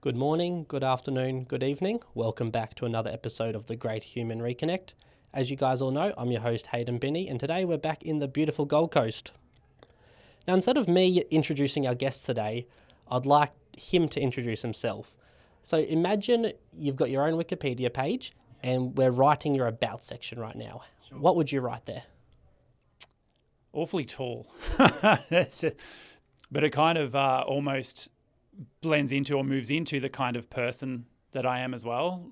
Good morning, good afternoon, good evening. Welcome back to another episode of The Great Human Reconnect. As you guys all know, I'm your host Hayden Binney, and today we're back in the beautiful Gold Coast. Now, instead of me introducing our guest today, I'd like him to introduce himself. So imagine you've got your own Wikipedia page and we're writing your about section right now. Sure. What would you write there? Awfully tall. But it kind of almost blends into or moves into the kind of person that I am as well.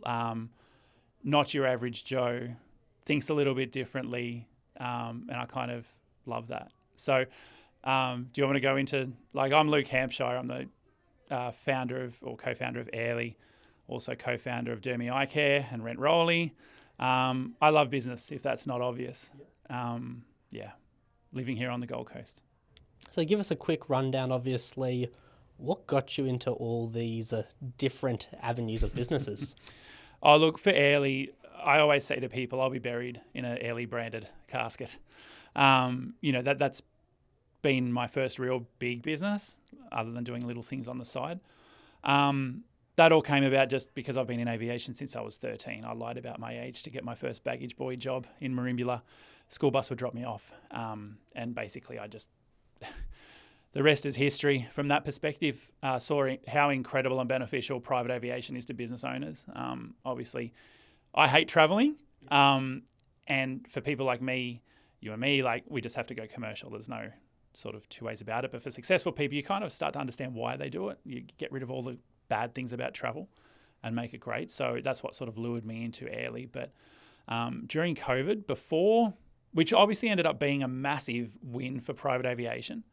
Not your average Joe, thinks a little bit differently, and I kind of love that. So do you want me to go into, I'm Luke Hampshire. I'm the founder of, or co-founder of Airly, also co-founder of Dermy Eye Care and Rent Rolly. I love business, if that's not obvious. Living here on the Gold Coast. So give us a quick rundown, obviously. What got you into all these different avenues of businesses? Oh, look, for Airly, I always say to people, I'll be buried in an Airly branded casket. That's been my first real big business, other than doing little things on the side. That all came about just because I've been in aviation since I was 13. I lied about my age to get my first baggage boy job in Merimbula. School bus would drop me off. And basically I just... The rest is history. From that perspective, saw how incredible and beneficial private aviation is to business owners. Obviously, I hate traveling. And for people like me, you and me, we just have to go commercial. There's no sort of two ways about it. But for successful people, you kind of start to understand why they do it. You get rid of all the bad things about travel and make it great. So that's what sort of lured me into Airly. But during COVID, which obviously ended up being a massive win for private aviation,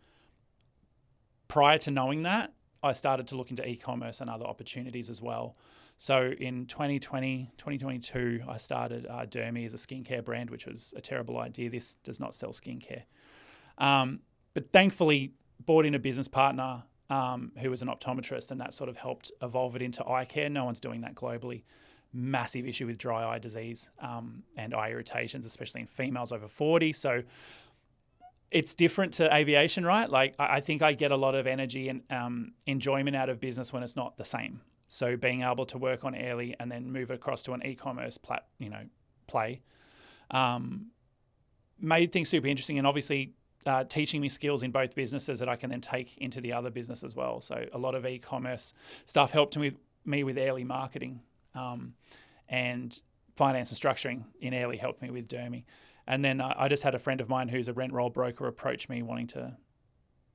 prior to knowing that, I started to look into e-commerce and other opportunities as well. So in 2022, I started Dermy as a skincare brand, which was a terrible idea. This does not sell skincare. But thankfully, brought in a business partner who was an optometrist, and that sort of helped evolve it into eye care. No one's doing that globally. Massive issue with dry eye disease and eye irritations, especially in females over 40. So it's different to aviation, right? I think I get a lot of energy and enjoyment out of business when it's not the same. So being able to work on Airly and then move across to an e-commerce play made things super interesting, and obviously teaching me skills in both businesses that I can then take into the other business as well. So a lot of e-commerce stuff helped me with Airly marketing, and finance and structuring in Airly helped me with Dermy. And then I just had a friend of mine who's a rent roll broker approach me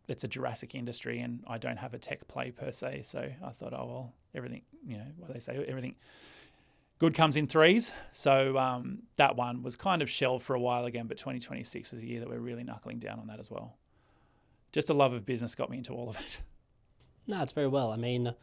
it's a Jurassic industry and I don't have a tech play per se. So I thought, everything, what they say, everything good comes in threes. So that one was kind of shelved for a while again, but 2026 is a year that we're really knuckling down on that as well. Just a love of business got me into all of it. No, it's very well. I mean,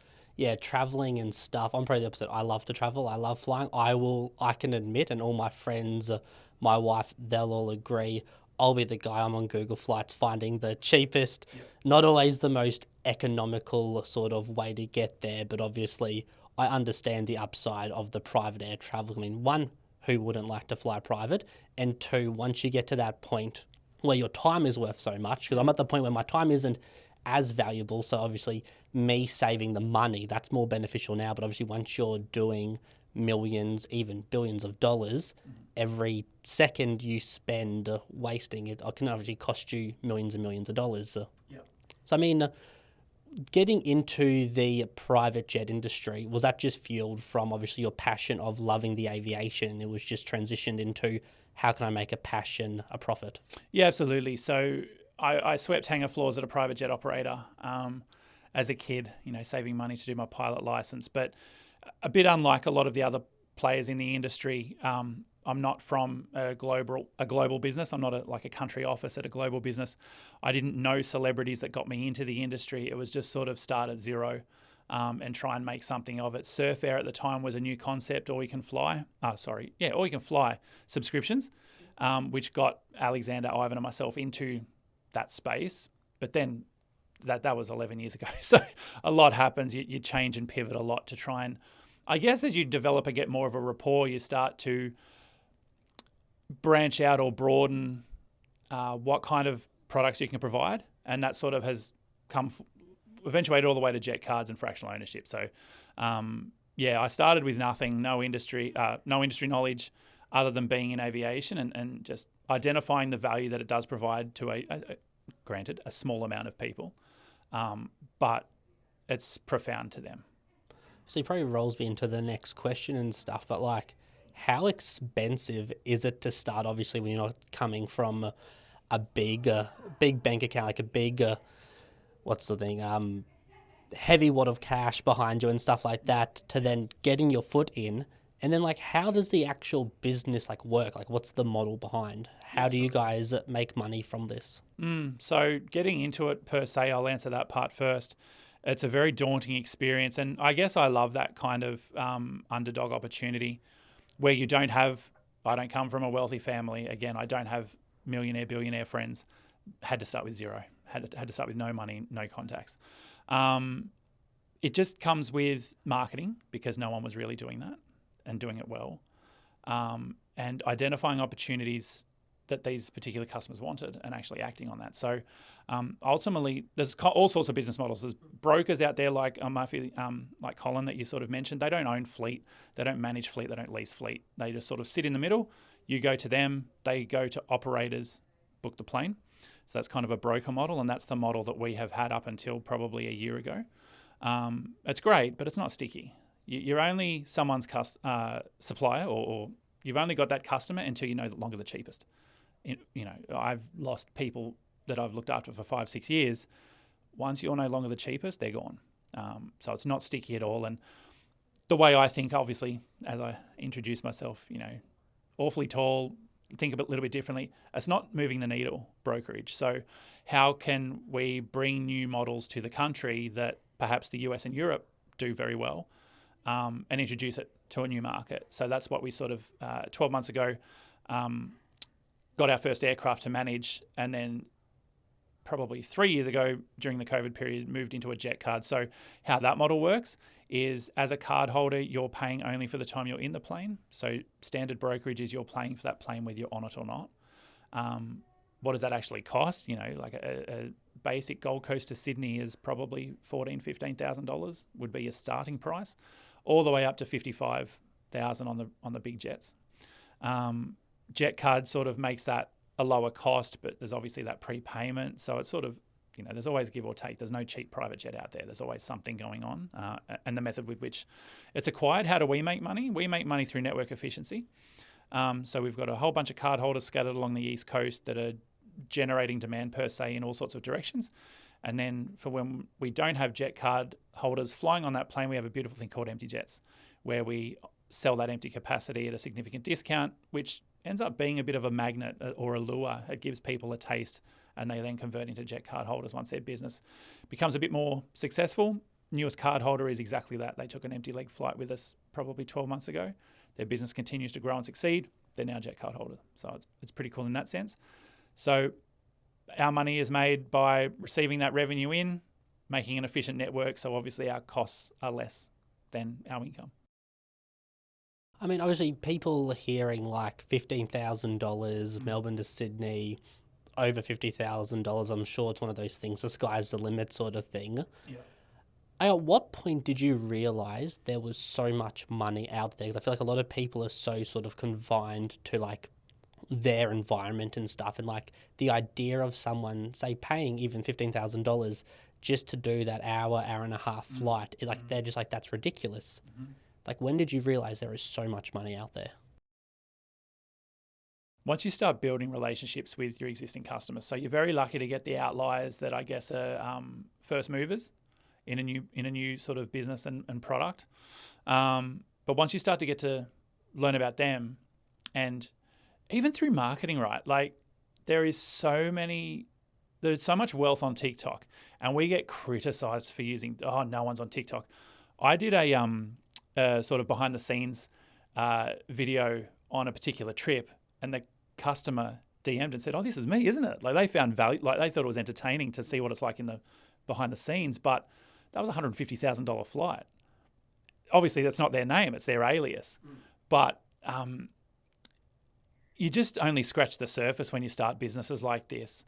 traveling and stuff. I'm probably the opposite. I love to travel. I love flying. I can admit, and all my friends, my wife, they'll all agree, I'll be the guy. I'm on Google Flights finding the cheapest, not always the most economical sort of way to get there, but obviously I understand the upside of the private air travel. I mean, one, who wouldn't like to fly private? And two, once you get to that point where your time is worth so much, because I'm at the point where my time isn't as valuable, so obviously me saving the money, that's more beneficial now, but obviously once you're doing millions, even billions of dollars, every second you spend wasting it can obviously cost you millions and millions of dollars. So I mean, getting into the private jet industry, was that just fueled from obviously your passion of loving the aviation? It was just transitioned into how can I make a passion a profit? Yeah, absolutely. So I swept hangar floors at a private jet operator as a kid, saving money to do my pilot license. But a bit unlike a lot of the other players in the industry, I'm not from a global business. I'm not a country office at a global business. I didn't know celebrities that got me into the industry. It was just sort of start at zero and try and make something of it. Surf Air at the time was a new concept, All You Can Fly subscriptions, which got Alexander, Ivan and myself into that space. But then that was 11 years ago. So a lot happens. You change and pivot a lot to try and, I guess as you develop and get more of a rapport, you start to branch out or broaden what kind of products you can provide. And that sort of has come eventuated all the way to jet cards and fractional ownership. So, I started with nothing, no industry knowledge other than being in aviation and just identifying the value that it does provide to granted, a small amount of people, but it's profound to them. So it probably rolls me into the next question and stuff, but like, how expensive is it to start? Obviously, when you're not coming from a big bank account, like a big, what's the thing, heavy wad of cash behind you and stuff like that, to then getting your foot in. And then, like, how does the actual business, like, work? Like, what's the model behind? How do you guys make money from this? So getting into it per se, I'll answer that part first. It's a very daunting experience. And I guess I love that kind of underdog opportunity where I don't come from a wealthy family. Again, I don't have millionaire, billionaire friends. Had to start with zero. Had to start with no money, no contacts. It just comes with marketing because no one was really doing that and doing it well, and identifying opportunities that these particular customers wanted and actually acting on that. So ultimately, there's all sorts of business models. There's brokers out there like Murphy, like Colin that you sort of mentioned. They don't own fleet. They don't manage fleet. They don't lease fleet. They just sort of sit in the middle. You go to them. They go to operators, book the plane. So that's kind of a broker model, and that's the model that we have had up until probably a year ago. It's great, but it's not sticky. You're only someone's supplier, or you've only got that customer until you're no longer the cheapest. I've lost people that I've looked after for 5-6 years. Once you're no longer the cheapest, they're gone. So it's not sticky at all. And the way I think, obviously, as I introduce myself, awfully tall, think a little bit differently. It's not moving the needle, brokerage. So how can we bring new models to the country that perhaps the US and Europe do very well, and introduce it to a new market? So that's what we sort of, 12 months ago, got our first aircraft to manage, and then probably 3 years ago during the COVID period, moved into a jet card. So how that model works is, as a card holder, you're paying only for the time you're in the plane. So standard brokerage is you're paying for that plane whether you're on it or not. What does that actually cost? Like a basic Gold Coast to Sydney is probably $14,000, $15,000 would be a starting price, all the way up to $55,000 on the big jets. Jet card sort of makes that a lower cost, but there's obviously that prepayment. So it's sort of, there's always give or take. There's no cheap private jet out there. There's always something going on. And the method with which it's acquired. How do we make money? We make money through network efficiency. So we've got a whole bunch of card holders scattered along the East Coast that are generating demand per se in all sorts of directions. And then for when we don't have jet card holders flying on that plane, we have a beautiful thing called empty jets, where we sell that empty capacity at a significant discount, which ends up being a bit of a magnet or a lure. It gives people a taste, and they then convert into jet card holders once their business becomes a bit more successful. Newest card holder is exactly that. They took an empty leg flight with us probably 12 months ago. Their business continues to grow and succeed. They're now a jet card holder. So it's pretty cool in that sense. So our money is made by receiving that revenue in, making an efficient network. So obviously our costs are less than our income. I mean, obviously, people are hearing like $15,000, Melbourne to Sydney, over $50,000. I'm sure it's one of those things, the sky's the limit sort of thing. Yeah. At what point did you realise there was so much money out there? Because I feel like a lot of people are so sort of confined to like their environment and stuff. And like the idea of someone, say, paying even $15,000 just to do that hour and a half flight, they're just like, that's ridiculous. Like, when did you realise there is so much money out there? Once you start building relationships with your existing customers, so you're very lucky to get the outliers that I guess are first movers in a new sort of business and product. But once you start to get to learn about them, and even through marketing, right? Like there's so much wealth on TikTok, and we get criticised for using, no one's on TikTok. I did a sort of behind the scenes video on a particular trip, and the customer DM'd and said, this is me, isn't it? Like they found value, like they thought it was entertaining to see what it's like in the behind the scenes, but that was a $150,000 flight. Obviously that's not their name, it's their alias. But you just only scratch the surface when you start businesses like this.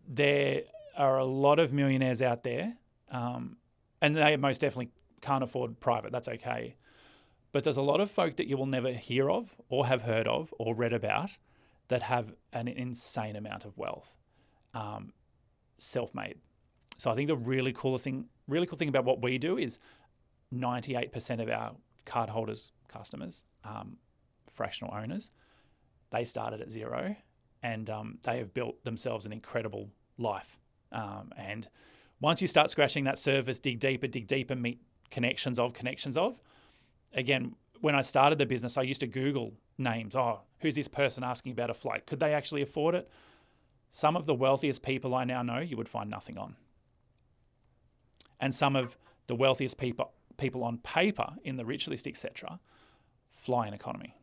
There are a lot of millionaires out there and they most definitely can't afford private. That's okay. But there's a lot of folk that you will never hear of or have heard of or read about that have an insane amount of wealth, self-made. So I think the really cool thing about what we do is 98% of our cardholders, customers, fractional owners, they started at zero, and they have built themselves an incredible life. And once you start scratching that surface, dig deeper, meet connections of. Again, when I started the business, I used to Google names. Oh, who's this person asking about a flight? Could they actually afford it? Some of the wealthiest people I now know, you would find nothing on. And some of the wealthiest people on paper in the rich list, etc., fly in economy.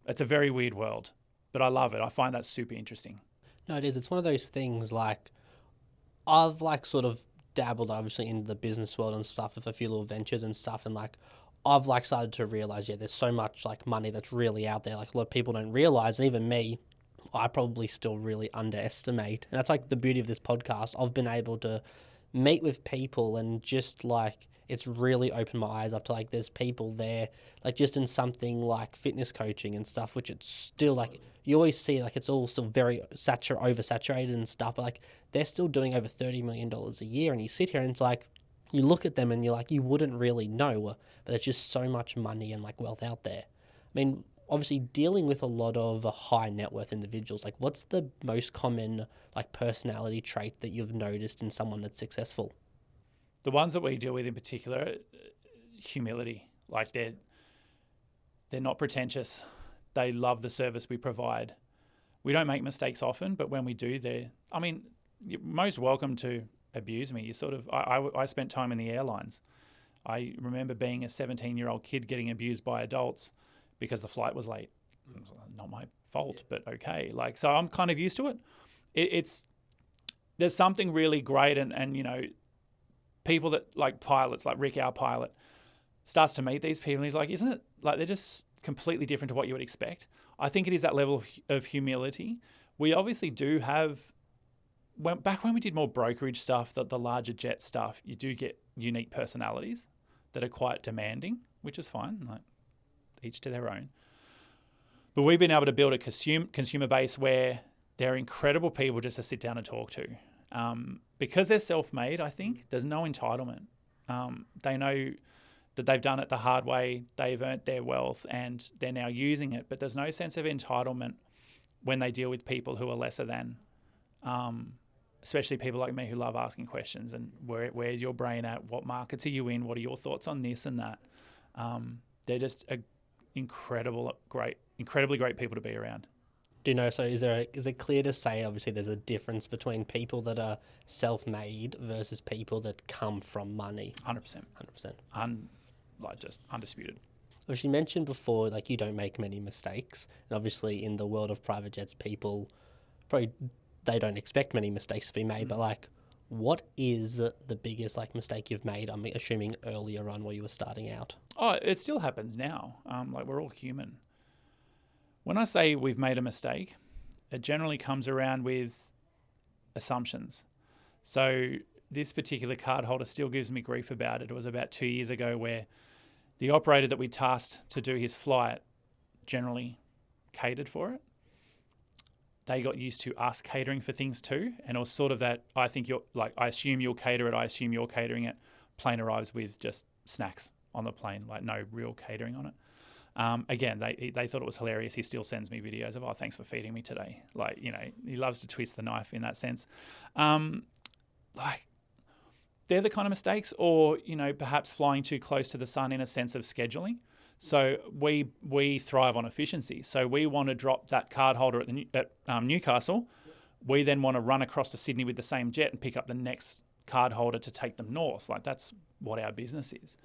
It's a very weird world, but I love it. I find that super interesting. No, it is. It's one of those things like I've like sort of dabbled obviously in the business world and stuff with a few little ventures and stuff, and like I've like started to realize, there's so much like money that's really out there. Like a lot of people don't realize, and even me, I probably still really underestimate. And that's like the beauty of this podcast. I've been able to meet with people and just like it's really opened my eyes up to like there's people there like just in something like fitness coaching and stuff, which it's still like you always see like it's all still very oversaturated and stuff, but like they're still doing over $30 million a year, and you sit here and it's like you look at them and you're like you wouldn't really know, but there's just so much money and like wealth out there. I mean, obviously dealing with a lot of high net worth individuals, like what's the most common like personality trait that you've noticed in someone that's successful? The ones that we deal with in particular, humility. Like they're not pretentious. They love the service we provide. We don't make mistakes often, but when we do, you're most welcome to abuse me. I spent time in the airlines. I remember being a 17-year-old kid getting abused by adults because the flight was late. It was not my fault, but okay. Like, so I'm kind of used to it. There's something really great, and people that like pilots, like Rick, our pilot, starts to meet these people and he's like, isn't it like they're just completely different to what you would expect? I think it is that level of humility. We obviously do have, back when we did more brokerage stuff, the larger jet stuff, you do get unique personalities that are quite demanding, which is fine, like each to their own. But we've been able to build a consumer base where they're incredible people just to sit down and talk to. Because they're self-made, I think, there's no entitlement. They know that they've done it the hard way, they've earned their wealth, and they're now using it. But there's no sense of entitlement when they deal with people who are lesser than, especially people like me who love asking questions and where's your brain at? What markets are you in? What are your thoughts on this and that? They're just incredibly great people to be around. Do you know, so is it clear to say, obviously, there's a difference between people that are self-made versus people that come from money? 100%. 100%. Just undisputed. As you mentioned before, like you don't make many mistakes. And obviously in the world of private jets, people probably, they don't expect many mistakes to be made. But like, what is the biggest like mistake you've made? I'm assuming earlier on while you were starting out. Oh, it still happens now. Like we're all human. When I say we've made a mistake, it generally comes around with assumptions. So this particular card holder still gives me grief about it. It was about 2 years ago where the operator that we tasked to do his flight generally catered for it. They got used to us catering for things too. And it was sort of that, I assume you'll cater it, I assume you're catering it. Plane arrives with just snacks on the plane, like no real catering on it. Again, they thought it was hilarious. He still sends me videos of, oh, thanks for feeding me today. Like, he loves to twist the knife in that sense. Like, they're the kind of mistakes, or, perhaps flying too close to the sun in a sense of scheduling. So we thrive on efficiency. So we want to drop that card holder at Newcastle. We then want to run across to Sydney with the same jet and pick up the next card holder to take them north. Like, that's what our business is.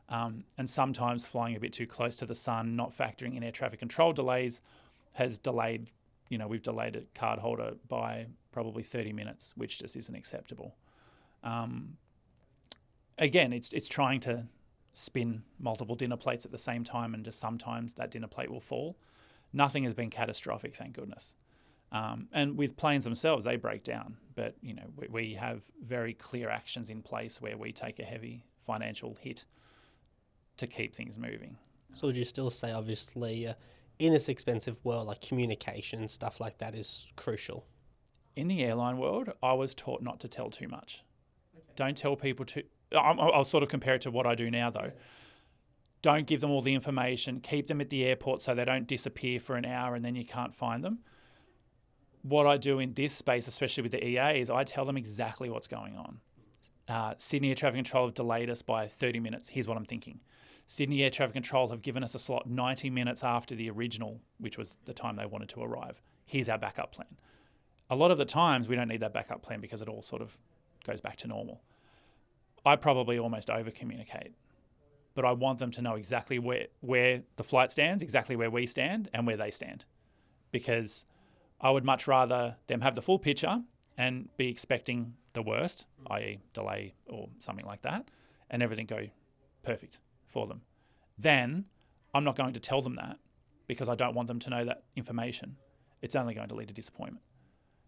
And sometimes flying a bit too close to the sun, not factoring in air traffic control delays, has delayed, we've delayed a card holder by probably 30 minutes, which just isn't acceptable. Again, it's trying to spin multiple dinner plates at the same time, and just sometimes that dinner plate will fall. Nothing has been catastrophic, thank goodness. And with planes themselves, they break down. But, we have very clear actions in place where we take a heavy financial hit to keep things moving. So would you still say, obviously, in this expensive world, like communication and stuff like that is crucial? In the airline world, I was taught not to tell too much. Okay. Don't tell people to... I'll sort of compare it to what I do now, though. Don't give them all the information. Keep them at the airport so they don't disappear for an hour and then you can't find them. What I do in this space, especially with the EA, is I tell them exactly what's going on. Sydney Air Traffic Control have delayed us by 30 minutes. Here's what I'm thinking. Sydney Air Traffic Control have given us a slot 90 minutes after the original, which was the time they wanted to arrive. Here's our backup plan. A lot of the times we don't need that backup plan because it all sort of goes back to normal. I probably almost over-communicate, but I want them to know exactly where the flight stands, exactly where we stand and where they stand, because I would much rather them have the full picture and be expecting the worst, i.e. delay or something like that, and everything go perfect for them. Then I'm not going to tell them that because I don't want them to know that information. It's only going to lead to disappointment.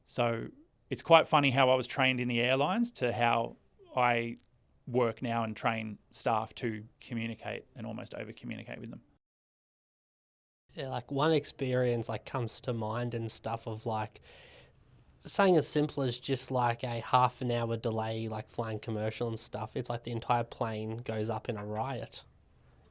So it's quite funny how I was trained in the airlines to how I work now and train staff to communicate and almost over-communicate with them. Yeah, like one experience like comes to mind and stuff of like saying as simple as just like a half an hour delay, like flying commercial and stuff. It's like the entire plane goes up in a riot.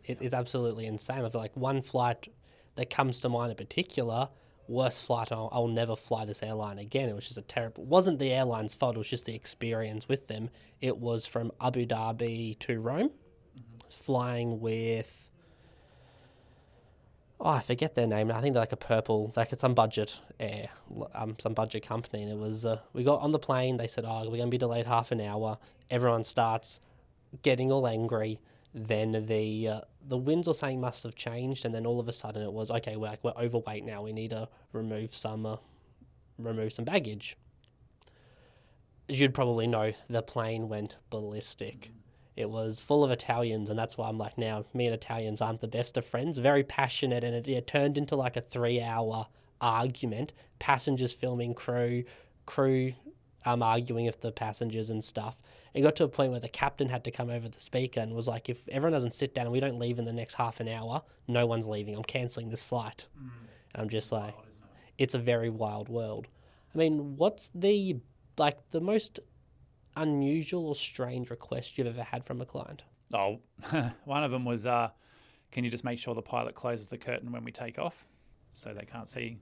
It's absolutely insane. I feel like one flight that comes to mind in particular, worst flight, I'll never fly this airline again. It was just it wasn't the airline's fault, it was just the experience with them. It was from Abu Dhabi to Rome, flying with, I forget their name. I think they're like a purple, like it's some budget air, some budget company. And it was, we got on the plane, they said, we're going to be delayed half an hour. Everyone starts getting all angry. Then the winds or something must have changed, and then all of a sudden it was, okay, we're overweight now. We need to remove some baggage. As you'd probably know, the plane went ballistic. It was full of Italians, and that's why I'm like, now, me and Italians aren't the best of friends. Very passionate, and it turned into like a 3-hour argument. Passengers filming crew arguing with the passengers and stuff. It got to a point where the captain had to come over the speaker and was like, if everyone doesn't sit down and we don't leave in the next half an hour, no one's leaving. I'm cancelling this flight. And I'm just like, it's a very wild world. I mean, what's the most unusual or strange request you've ever had from a client? Oh, one of them was, can you just make sure the pilot closes the curtain when we take off so they can't see?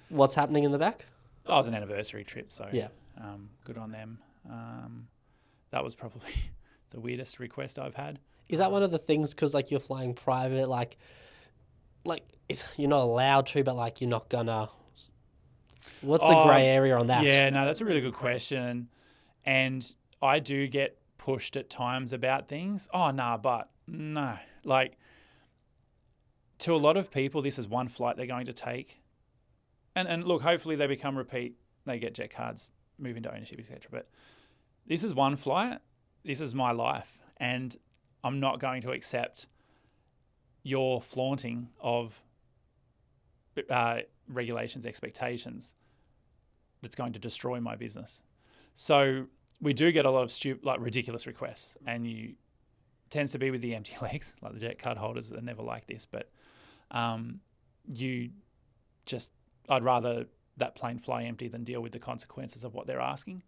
What's happening in the back? Oh, it was an anniversary trip, so yeah. Good on them. That was probably the weirdest request I've had. Is that one of the things, because like you're flying private, like you're not allowed to, but like you're not gonna... What's the grey area on that? Yeah, no, that's a really good question. And I do get pushed at times about things. But no. Like, to a lot of people, this is one flight they're going to take. And look, hopefully they become repeat. They get jet cards, move into ownership, etc. But this is one flight. This is my life. And I'm not going to accept your flaunting of regulations, expectations that's going to destroy my business. So we do get a lot of ridiculous requests, and tends to be with the empty legs, like the jet card holders are never like this, but I'd rather that plane fly empty than deal with the consequences of what they're asking.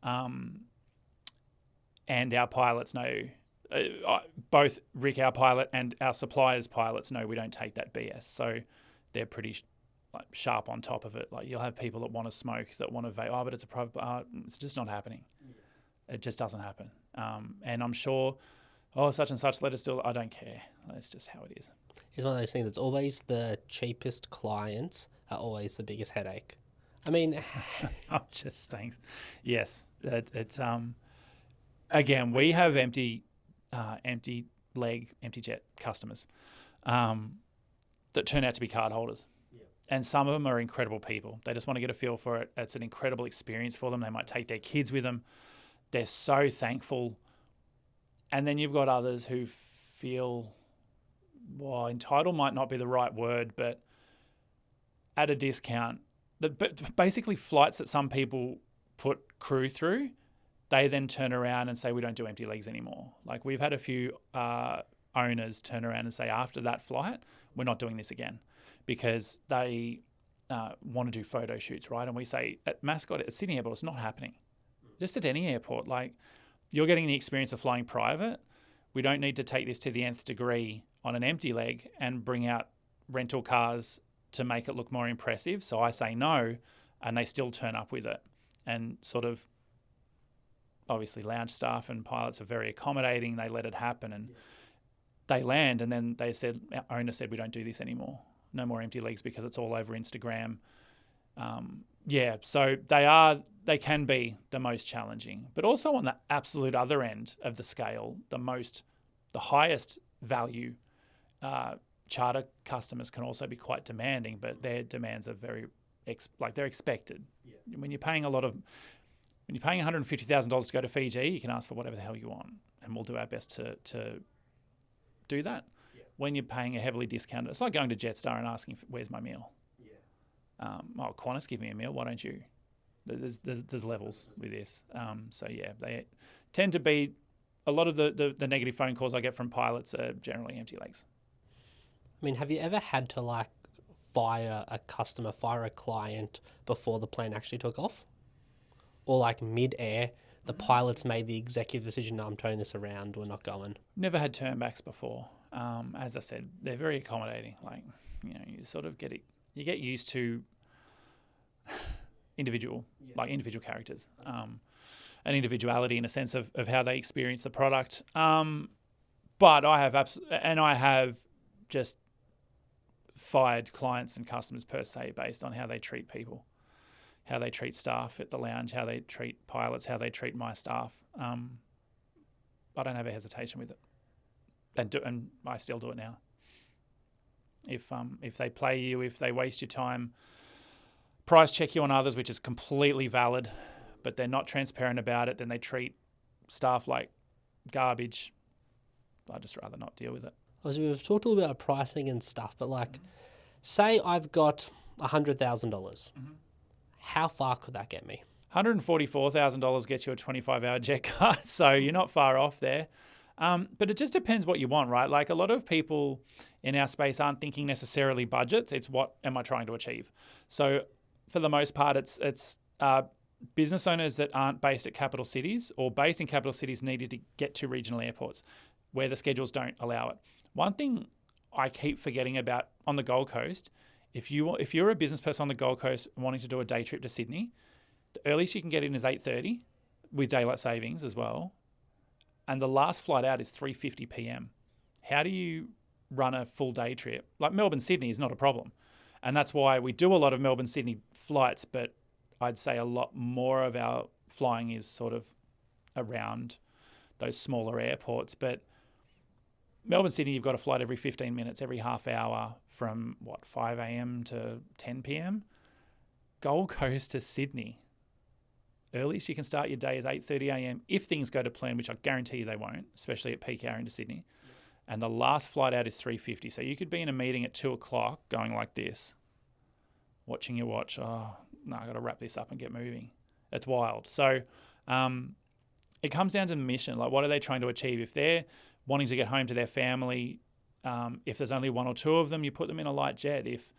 And our pilots know, both Rick, our pilot, and our suppliers' pilots know we don't take that BS. So they're pretty sharp on top of it. Like, you'll have people that want to smoke, that want to vape. But it's a private. It's just not happening. Yeah. It just doesn't happen. And I'm sure, such and such, let us do it. I don't care. That's just how it is. It's one of those things that's always the cheapest clients are always the biggest headache. I mean, I'm just saying, yes. It's again, we have empty jet customers that turn out to be card holders. And some of them are incredible people. They just want to get a feel for it. It's an incredible experience for them. They might take their kids with them. They're so thankful. And then you've got others who feel, entitled might not be the right word, but at a discount, but basically flights that some people put crew through, they then turn around and say, we don't do empty legs anymore. Like we've had a few owners turn around and say, after that flight, we're not doing this again, because they want to do photo shoots, right? And we say, at Mascot, at Sydney Airport, it's not happening. Just at any airport, like you're getting the experience of flying private. We don't need to take this to the nth degree on an empty leg and bring out rental cars to make it look more impressive. So I say no, and they still turn up with it. And sort of, obviously lounge staff and pilots are very accommodating. They let it happen, and they land, and then they said, our owner said, we don't do this anymore. No more empty legs because it's all over Instagram. So they can be the most challenging, but also on the absolute other end of the scale, the highest value charter customers can also be quite demanding, but their demands are very they're expected. Yeah. When you're paying $150,000 to go to Fiji, you can ask for whatever the hell you want, and we'll do our best to do that. Yeah. When you're paying a heavily discounted, it's like going to Jetstar and asking, "Where's my meal?" Yeah. Qantas, give me a meal. Why don't you? There's levels with this. They tend to be a lot of the negative phone calls I get from pilots are generally empty legs. I mean, have you ever had to fire a client before the plane actually took off? Or mid-air, the pilots made the executive decision, no, I'm turning this around, we're not going? Never had turnbacks before. As I said, they're very accommodating. You sort of get used to individual characters and individuality in a sense of how they experience the product. But I have just fired clients and customers per se based on how they treat people, how they treat staff at the lounge, how they treat pilots, how they treat my staff. I don't have a hesitation with it, and I still do it now. If they play you, if they waste your time, price check you on others, which is completely valid, but they're not transparent about it, then they treat staff like garbage, I'd just rather not deal with it. Obviously, we've talked a little bit about pricing and stuff, but say I've got $100,000. How far could that get me? $144,000 gets you a 25-hour jet card, so you're not far off there. But it just depends what you want, right? Like a lot of people in our space aren't thinking necessarily budgets. It's what am I trying to achieve? So for the most part, it's business owners that aren't based at capital cities or based in capital cities needed to get to regional airports where the schedules don't allow it. One thing I keep forgetting about on the Gold Coast, if you're a business person on the Gold Coast wanting to do a day trip to Sydney, the earliest you can get in is 8:30 with daylight savings as well. And the last flight out is 3:50 p.m. How do you run a full day trip? Like Melbourne-Sydney is not a problem. And that's why we do a lot of Melbourne-Sydney flights, but I'd say a lot more of our flying is sort of around those smaller airports. But Melbourne-Sydney, you've got a flight every 15 minutes, every half hour from 5 a.m. to 10 p.m. Gold Coast to Sydney, earliest you can start your day is 8:30 a.m. if things go to plan, which I guarantee you they won't, especially at peak hour into Sydney. Yeah. And the last flight out is 3:50. So you could be in a meeting at 2 o'clock going like this, watching your watch. Oh, no, I've got to wrap this up and get moving. It's wild. So it comes down to the mission. Like, what are they trying to achieve? If they're wanting to get home to their family, if there's only one or two of them, you put them in a light jet. If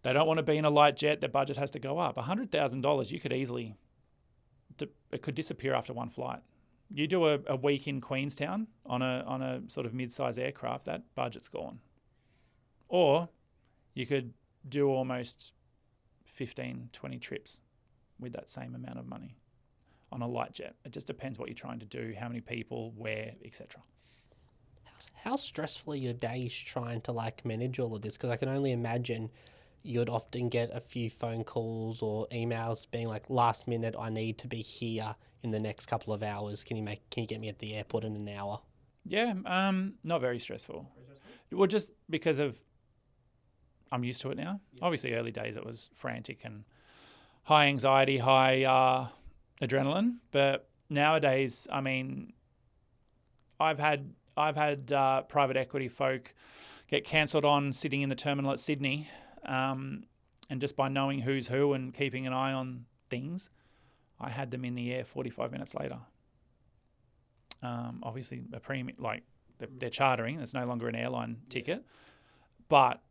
they don't want to be in a light jet, their budget has to go up. $100,000, you could easily... it could disappear after one flight. You do a week in Queenstown on a sort of mid-size aircraft, that budget's gone. Or you could do almost 15, 20 trips with that same amount of money on a light jet. It just depends what you're trying to do, how many people, where, etc. How stressful are your days trying to manage all of this? Because I can only imagine you'd often get a few phone calls or emails being like, last minute, I need to be here in the next couple of hours. Can you get me at the airport in an hour? Yeah, not very stressful. Well, just because I'm used to it now. Yeah. Obviously, early days it was frantic and high anxiety, high adrenaline. But nowadays, I mean, I've had private equity folk get cancelled on sitting in the terminal at Sydney. And just by knowing who's who and keeping an eye on things, I had them in the air 45 minutes later. Obviously, a premium, like they're chartering. It's no longer an airline ticket. But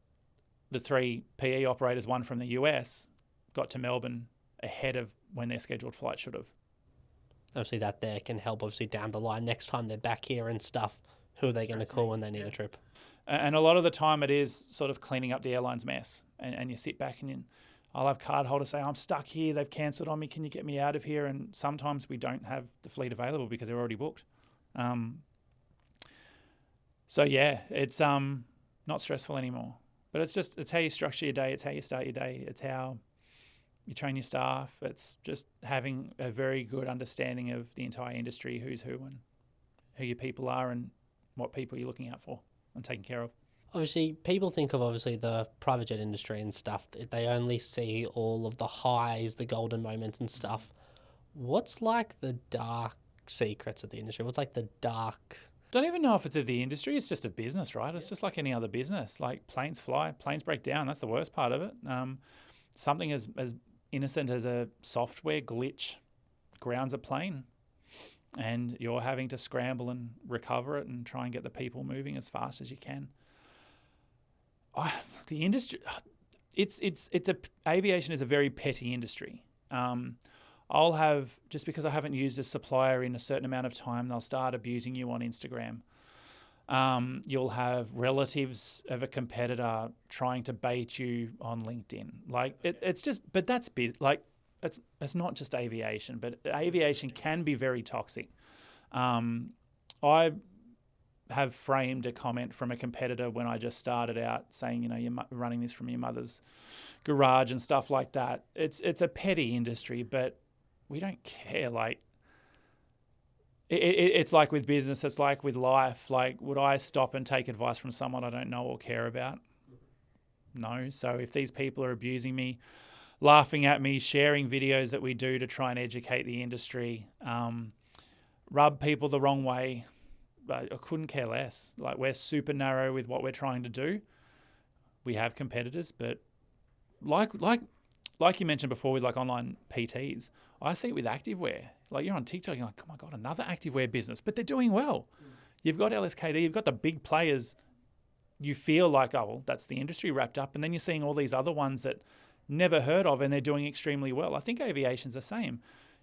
the 3 PE operators, one from the US, got to Melbourne ahead of when their scheduled flight should have. Obviously, that there can help, obviously, down the line. Next time they're back here and stuff, who are they going to call when they need a trip? And a lot of the time it is sort of cleaning up the airline's mess. And you sit back and I'll have card holders say, I'm stuck here, they've cancelled on me, can you get me out of here? And sometimes we don't have the fleet available because they're already booked. So yeah, it's not stressful anymore. But it's how you structure your day, it's how you start your day, it's how you train your staff. It's just having a very good understanding of the entire industry, who's who and who your people are and what people you're looking out for and taking care of. Obviously, people think of obviously the private jet industry and stuff. They only see all of the highs, the golden moments and stuff. What's like the dark secrets of the industry? What's like the dark... Don't even know if it's of the industry. It's just a business, right? It's just like any other business. Like planes fly, planes break down. That's the worst part of it. Something as innocent as a software glitch grounds a plane, and you're having to scramble and recover it and try and get the people moving as fast as you can. The industry, aviation is a very petty industry. I'll have, just because I haven't used a supplier in a certain amount of time, they'll start abusing you on Instagram. You'll have relatives of a competitor trying to bait you on LinkedIn. Like it's just, but that's like it's not just aviation, but aviation can be very toxic. I have framed a comment from a competitor when I just started out saying, you're running this from your mother's garage and stuff like that. It's a petty industry, but we don't care. Like it's like with business, it's like with life. Like, would I stop and take advice from someone I don't know or care about? No. So if these people are abusing me, laughing at me, sharing videos that we do to try and educate the industry, rub people the wrong way, I couldn't care less. Like, we're super narrow with what we're trying to do. We have competitors, but like you mentioned before with like online PTs, I see it with activewear. Like, you're on TikTok, you're like, oh my God, another activewear business, but they're doing well. You've got LSKD, you've got the big players. You feel like, oh, well, that's the industry wrapped up. And then you're seeing all these other ones that never heard of and they're doing extremely well. I think aviation's the same.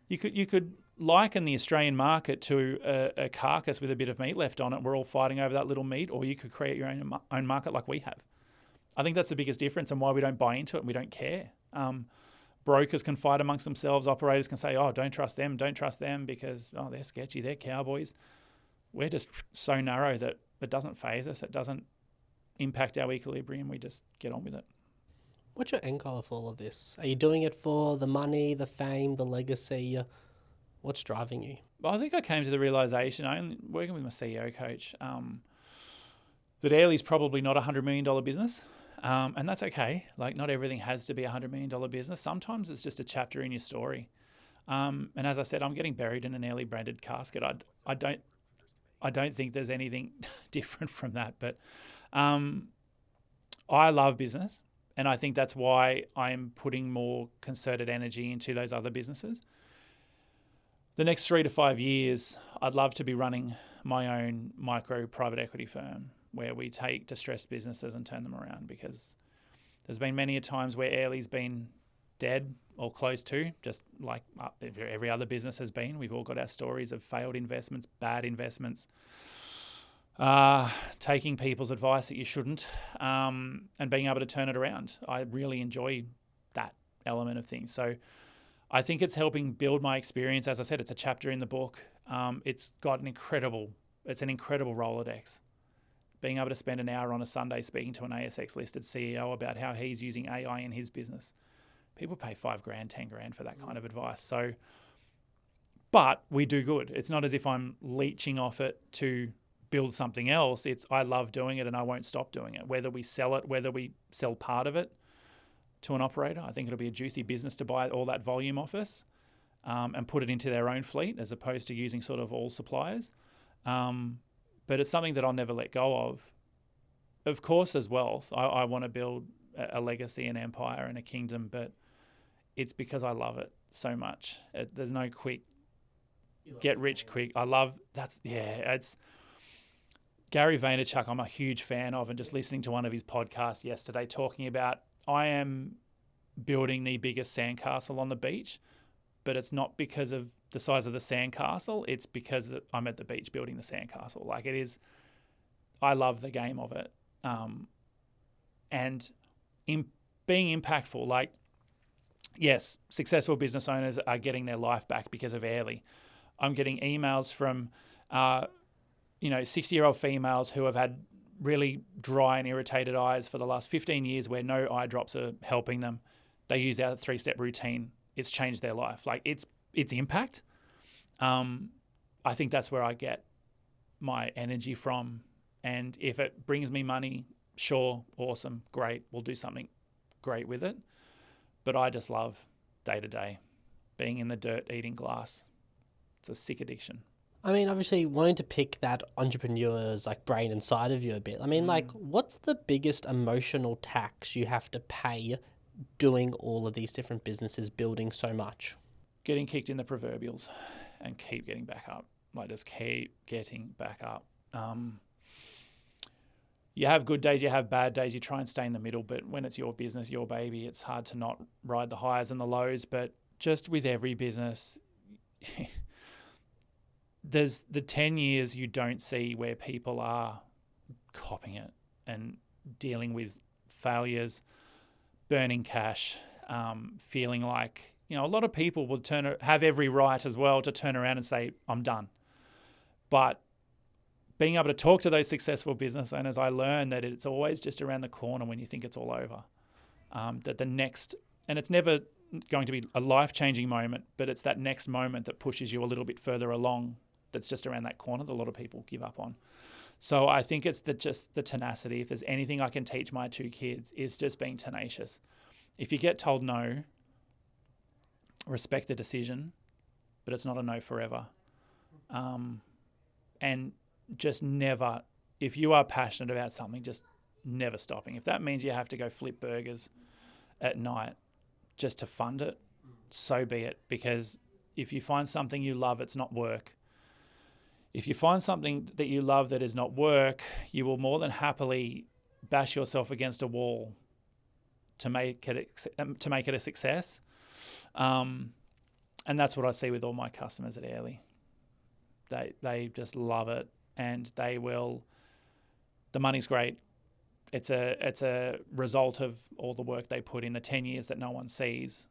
You could liken the Australian market to a carcass with a bit of meat left on it. We're all fighting over that little meat, or you could create your own market like we have. I think that's the biggest difference and why we don't buy into it and we don't care. Brokers can fight amongst themselves. Operators can say, oh, don't trust them because, oh, they're sketchy, they're cowboys. We're just so narrow that it doesn't faze us. It doesn't impact our equilibrium. We just get on with it. What's your end goal for all of this? Are you doing it for the money, the fame, the legacy? What's driving you? Well, I think I came to the realisation, working with my CEO coach, that Airlie's probably not a $100 million business. And that's okay. Like, not everything has to be a $100 million business. Sometimes it's just a chapter in your story. And as I said, I'm getting buried in an Airlie branded casket. I don't think there's anything different from that. But I love business. And I think that's why I'm putting more concerted energy into those other businesses. The next 3 to 5 years, I'd love to be running my own micro private equity firm where we take distressed businesses and turn them around, because there's been many a times where Airlie's been dead or close to, just like every other business has been. We've all got our stories of failed investments, bad investments, taking people's advice that you shouldn't, and being able to turn it around. I really enjoy that element of things. So I think it's helping build my experience. As I said, it's a chapter in the book. It's an incredible Rolodex. Being able to spend an hour on a Sunday speaking to an ASX-listed CEO about how he's using AI in his business. People pay $5,000, $10,000 for that kind of advice. So, but we do good. It's not as if I'm leeching off it to build something else. I love doing it and I won't stop doing it. Whether we sell it, whether we sell part of it to an operator, I think it'll be a juicy business to buy all that volume off us and put it into their own fleet as opposed to using sort of all suppliers. But it's something that I'll never let go of. Of course, as wealth, I want to build a legacy, an empire, and a kingdom, but it's because I love it so much. There's no quick get rich quick. I love it's Gary Vaynerchuk. I'm a huge fan of, and just listening to one of his podcasts yesterday talking about I am building the biggest sandcastle on the beach, but it's not because of the size of the sandcastle. It's because I'm at the beach building the sandcastle. Like it is, I love the game of it. And in being impactful, like, yes, successful business owners are getting their life back because of Airly. I'm getting emails from, 60-year-old females who have had really dry and irritated eyes for the last 15 years where no eye drops are helping them. They use our 3-step routine. It's changed their life. Like it's impact. I think that's where I get my energy from. And if it brings me money, sure, awesome, great. We'll do something great with it. But I just love day to day being in the dirt, eating glass. It's a sick addiction. I mean, obviously, wanting to pick that entrepreneur's like brain inside of you a bit. I mean, like, what's the biggest emotional tax you have to pay doing all of these different businesses, building so much? Getting kicked in the proverbials and keep getting back up. Like, just keep getting back up. You have good days, you have bad days, you try and stay in the middle, but when it's your business, your baby, it's hard to not ride the highs and the lows. But just with every business, there's the 10 years you don't see where people are copping it and dealing with failures, burning cash, feeling like, a lot of people will have every right as well to turn around and say, I'm done. But being able to talk to those successful business owners, I learned that it's always just around the corner when you think it's all over. That the next, and it's never going to be a life-changing moment, but it's that next moment that pushes you a little bit further along that's just around that corner that a lot of people give up on. So I think it's just the tenacity. If there's anything I can teach my 2 kids, it's just being tenacious. If you get told no, respect the decision, but it's not a no forever. And just never, if you are passionate about something, just never stopping. If that means you have to go flip burgers at night just to fund it, so be it. Because if you find something you love, it's not work. If you find something that you love that is not work, you will more than happily bash yourself against a wall to make it a success. And that's what I see with all my customers at Airly. They just love it, and they will. The money's great. It's a result of all the work they put in, the 10 years that no one sees,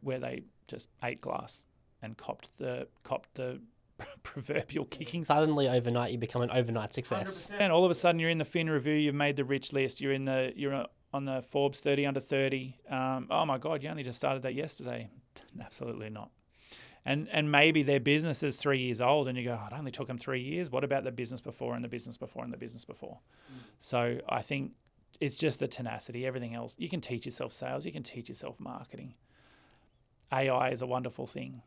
where they just ate glass and copped the proverbial kicking. Suddenly, overnight, you become an overnight success. 100%. And all of a sudden, you're in the Fin Review. You've made the rich list. You're on the Forbes 30 under 30. Oh my God, you only just started that yesterday. Absolutely not. And maybe their business is 3 years old, and you go, it only took them 3 years. What about the business before and the business before and the business before? So I think it's just the tenacity. Everything else, you can teach yourself sales. You can teach yourself marketing. AI is a wonderful thing.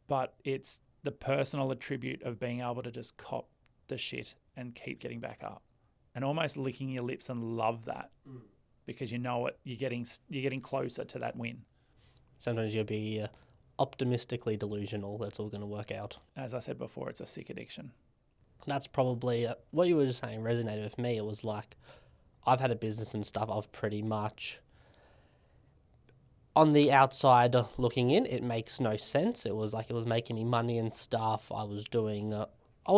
But it's the personal attribute of being able to just cop the shit and keep getting back up and almost licking your lips and love that because you know it, you're getting closer to that win. Sometimes you'll be optimistically delusional. That's all going to work out. As I said before, it's a sick addiction. That's probably what you were just saying resonated with me. It was like I've had a business and stuff. I've pretty much, on the outside looking in, it makes no sense. It was making me money and stuff. I was doing okay. I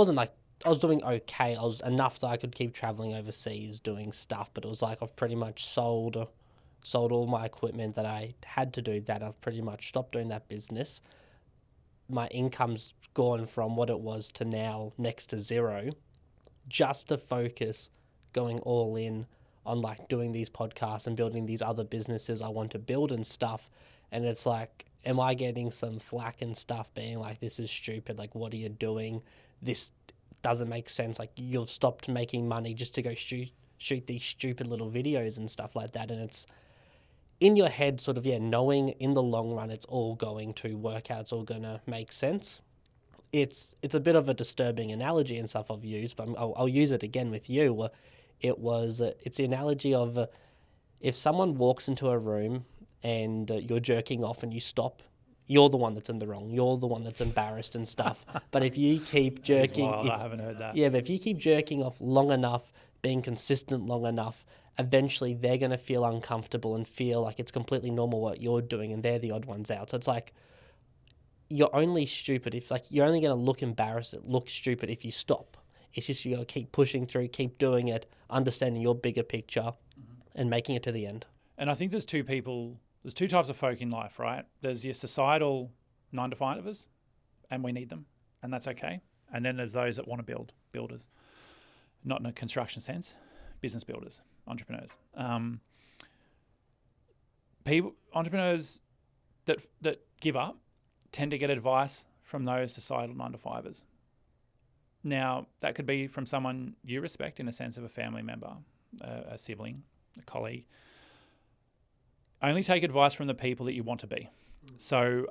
was enough that I could keep traveling overseas doing stuff, but it was like I've pretty much sold all my equipment that I had to do that. I've pretty much stopped doing that business. My income's gone from what it was to now next to zero, just to focus going all in on like doing these podcasts and building these other businesses I want to build and stuff. And it's like, am I getting some flack and stuff being like, this is stupid, like what are you doing? This doesn't make sense. Like you've stopped making money just to go shoot these stupid little videos and stuff like that. And it's in your head sort of, knowing in the long run it's all going to work out, it's all going to make sense. It's a bit of a disturbing analogy and stuff I've used, but I'll use it again with you. It's the analogy of if someone walks into a room and you're jerking off and you stop, you're the one that's in the wrong. You're the one that's embarrassed and stuff. But if you keep jerking, I haven't heard that. yeah, but if you keep jerking off long enough, being consistent long enough, eventually they're going to feel uncomfortable and feel like it's completely normal what you're doing, and they're the odd ones out. So it's like you're only stupid if, like, you're only going to look embarrassed, look stupid if you stop. It's just you got to keep pushing through, keep doing it, understanding your bigger picture, and making it to the end. And I think there's two types of folk in life, right? There's your societal 9-to-5ers, and we need them, and that's okay. And then there's those that want to build, builders, not in a construction sense, business builders, entrepreneurs. Entrepreneurs that give up tend to get advice from those societal 9-to-5ers. Now, that could be from someone you respect in a sense of a family member, a sibling, a colleague. Only take advice from the people that you want to be. So,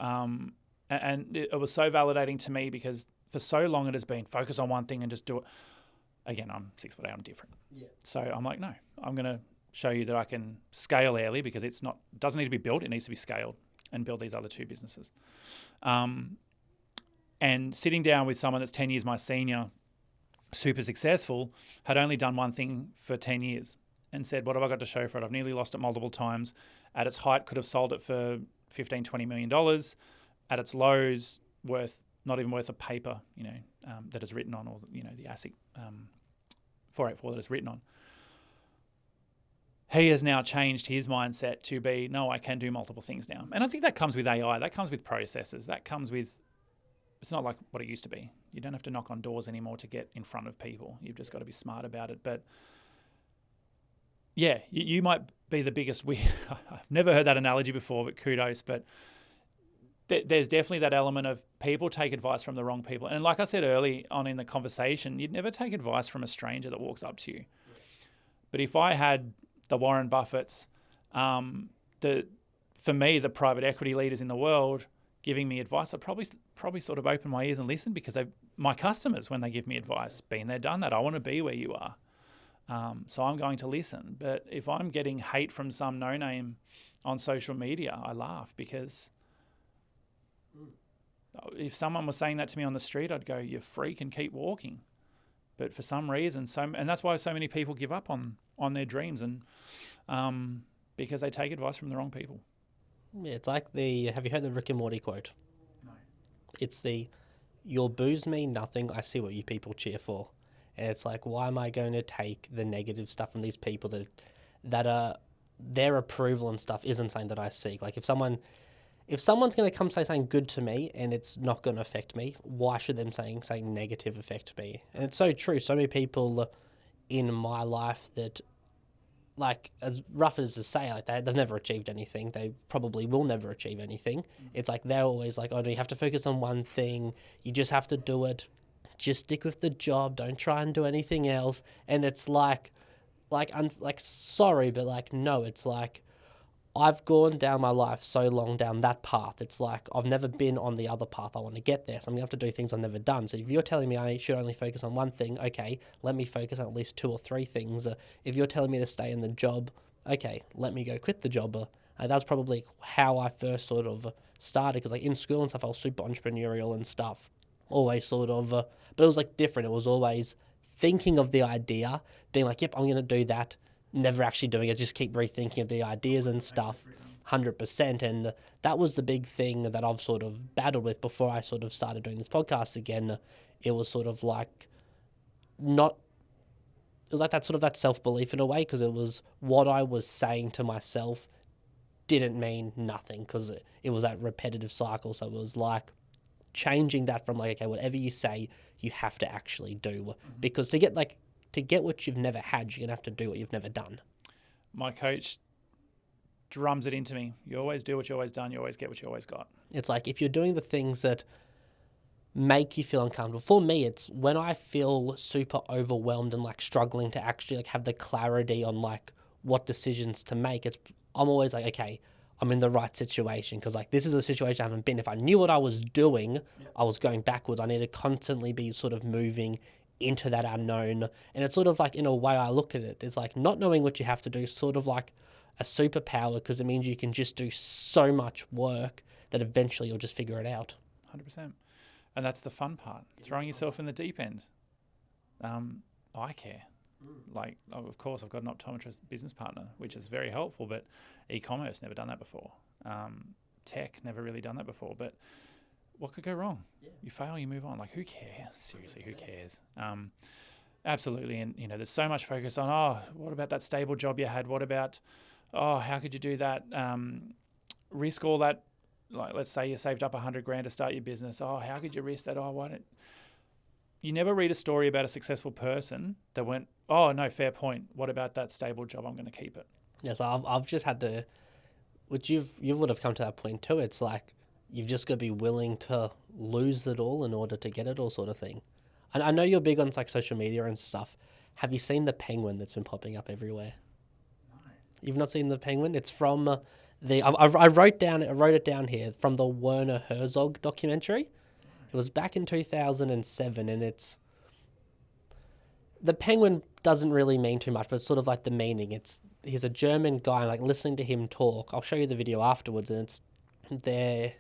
and it was so validating to me because for so long it has been focus on one thing and just do it. Again, I'm 6'8", I'm different. Yeah. So I'm like, no, I'm going to show you that I can scale Airly because it doesn't need to be built, it needs to be scaled, and build these other two businesses. And sitting down with someone that's 10 years my senior, super successful, had only done one thing for 10 years and said, what have I got to show for it? I've nearly lost it multiple times. At its height, could have sold it for $15, $20 million. At its lows, not even worth a paper, that is written on, or, the ASIC 484 that is written on. He has now changed his mindset to be, no, I can do multiple things now. And I think that comes with AI. That comes with processes. That comes with, it's not like what it used to be. You don't have to knock on doors anymore to get in front of people. You've just got to be smart about it. But yeah, you might be the biggest. I've never heard that analogy before, but kudos. But there's definitely that element of people take advice from the wrong people. And like I said early on in the conversation, you'd never take advice from a stranger that walks up to you. But if I had the Warren Buffetts, for me, the private equity leaders in the world giving me advice, I'd probably sort of open my ears and listen, because my customers, when they give me advice, been there, done that. I want to be where you are. So I'm going to listen. But if I'm getting hate from some no-name on social media, I laugh, because if someone was saying that to me on the street, I'd go, you freak, and keep walking. But for some reason, and that's why so many people give up on their dreams, and because they take advice from the wrong people. Yeah, it's like have you heard the Rick and Morty quote? No. It's your boos mean nothing, I see what you people cheer for. And it's like, why am I going to take the negative stuff from these people that are their approval and stuff isn't something that I seek? Like, if someone's going to come say something good to me and it's not going to affect me, why should them saying negative affect me? And it's so true. So many people in my life that, like, as rough as to say, like, they've never achieved anything. They probably will never achieve anything. It's like they're always like, oh, no, you have to focus on one thing. You just have to do it. Just stick with the job. Don't try and do anything else. And it's sorry, but like, no, it's like, I've gone down my life so long down that path. It's like, I've never been on the other path. I want to get there. So I'm going to have to do things I've never done. So if you're telling me I should only focus on one thing, okay, let me focus on at least 2 or 3 things. If you're telling me to stay in the job, okay, let me go quit the job. That's probably how I first sort of started. Because like in school and stuff, I was super entrepreneurial and stuff. Always sort of, but it was like different. It was always thinking of the idea, being like, yep, I'm going to do that. Never actually doing it, just keep rethinking of the ideas and stuff, 100%. And that was the big thing that I've sort of battled with before I sort of started doing this podcast again. It was sort of like it was like that sort of that self-belief in a way, because it was what I was saying to myself didn't mean nothing, because it was that repetitive cycle. So it was like changing that from like, okay, whatever you say, you have to actually do, because to get what you've never had, you're going to have to do what you've never done. My coach drums it into me. You always do what you always done. You always get what you always got. It's like, if you're doing the things that make you feel uncomfortable. For me, it's when I feel super overwhelmed and like struggling to actually like have the clarity on like what decisions to make. I'm always like, okay, I'm in the right situation, because like this is a situation I haven't been. If I knew what I was doing, I was going backwards. I need to constantly be sort of moving into that unknown. And it's sort of like, in a way I look at it, it's like not knowing what you have to do is sort of like a superpower, because it means you can just do so much work that eventually you'll just figure it out. 100%. And that's the fun part, throwing yourself in the deep end. I care. Like, of course, I've got an optometrist business partner, which is very helpful, but e-commerce, never done that before. Tech, never really done that before. But what could go wrong? Yeah. You fail, you move on. Like, who cares? Seriously, who cares? Absolutely. And, there's so much focus on, what about that stable job you had? What about, how could you do that? Risk all that. Like, let's say you saved up $100,000 to start your business. How could you risk that? Why don't you never read a story about a successful person that went, no, fair point. What about that stable job? I'm going to keep it. Yes, I've just had to, which you would have come to that point too. It's like, you've just got to be willing to lose it all in order to get it all, sort of thing. And I know you're big on like social media and stuff. Have you seen the penguin that's been popping up everywhere? No. You've not seen the penguin? It's from I wrote it down here, from the Werner Herzog documentary. It was back in 2007, and the penguin doesn't really mean too much, but it's sort of like the meaning. He's a German guy, like listening to him talk. I'll show you the video afterwards, and it's there.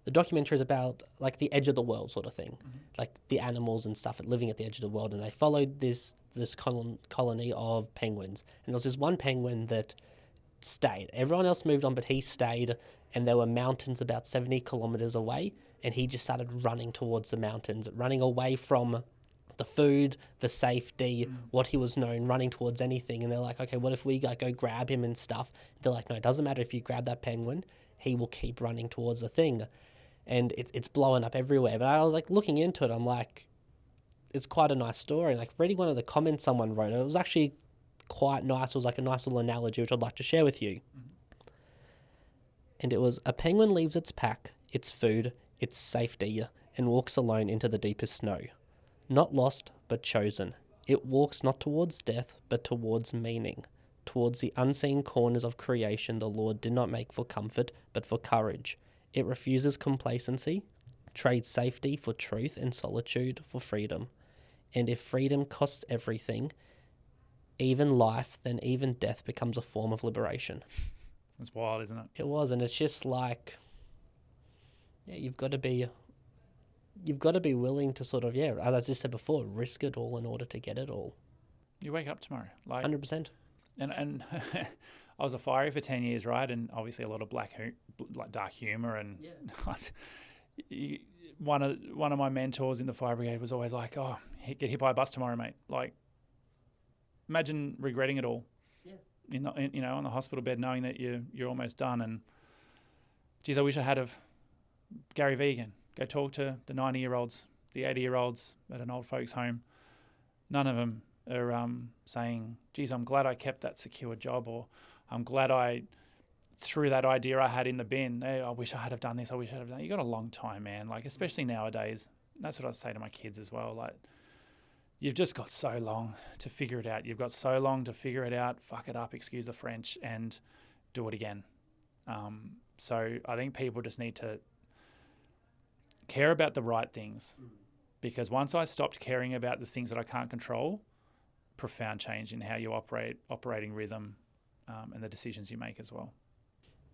The documentary is about like the edge of the world sort of thing, like the animals and stuff living at the edge of the world, and they followed this colony of penguins, and there was this one penguin that stayed. Everyone else moved on, but he stayed, and there were mountains about 70 kilometers away, and he just started running towards the mountains, running away from the food, the safety, what he was known, running towards anything. And they're like, okay, what if we go grab him and stuff? They're like, no, it doesn't matter if you grab that penguin, he will keep running towards the thing. And it's blowing up everywhere. But I was like looking into it, I'm like, it's quite a nice story. Like reading one of the comments someone wrote, it was actually quite nice. It was like a nice little analogy, which I'd like to share with you. And it was, a penguin leaves its pack, its food, its safety, and walks alone into the deepest snow. Not lost, but chosen. It walks not towards death, but towards meaning. Towards the unseen corners of creation the Lord did not make for comfort, but for courage. It refuses complacency, trades safety for truth and solitude for freedom. And if freedom costs everything, even life, then even death becomes a form of liberation. It's wild, isn't it? It was, and it's just like, you've got to be willing to sort of, as I just said before, risk it all in order to get it all. You wake up tomorrow, like 100%. And I was a fiery for 10 years, right? And obviously a lot of dark humor, and one of my mentors in the fire brigade was always like, get hit by a bus tomorrow, mate. Like, imagine regretting it all. Yeah. On the hospital bed, knowing that you're almost done. And geez, I wish I had of Gary Vegan. Go talk to the 90-year-olds, the 80-year-olds at an old folks home. None of them are saying, geez, I'm glad I kept that secure job, or I'm glad I threw that idea I had in the bin. Hey, I wish I had have done this. I wish I had have done that. You got a long time, man. Like, especially nowadays. That's what I say to my kids as well. Like, you've just got so long to figure it out. You've got so long to figure it out, fuck it up, excuse the French, and do it again. So I think people just need to care about the right things, because once I stopped caring about the things that I can't control, profound change in how you operating rhythm, and the decisions you make as well.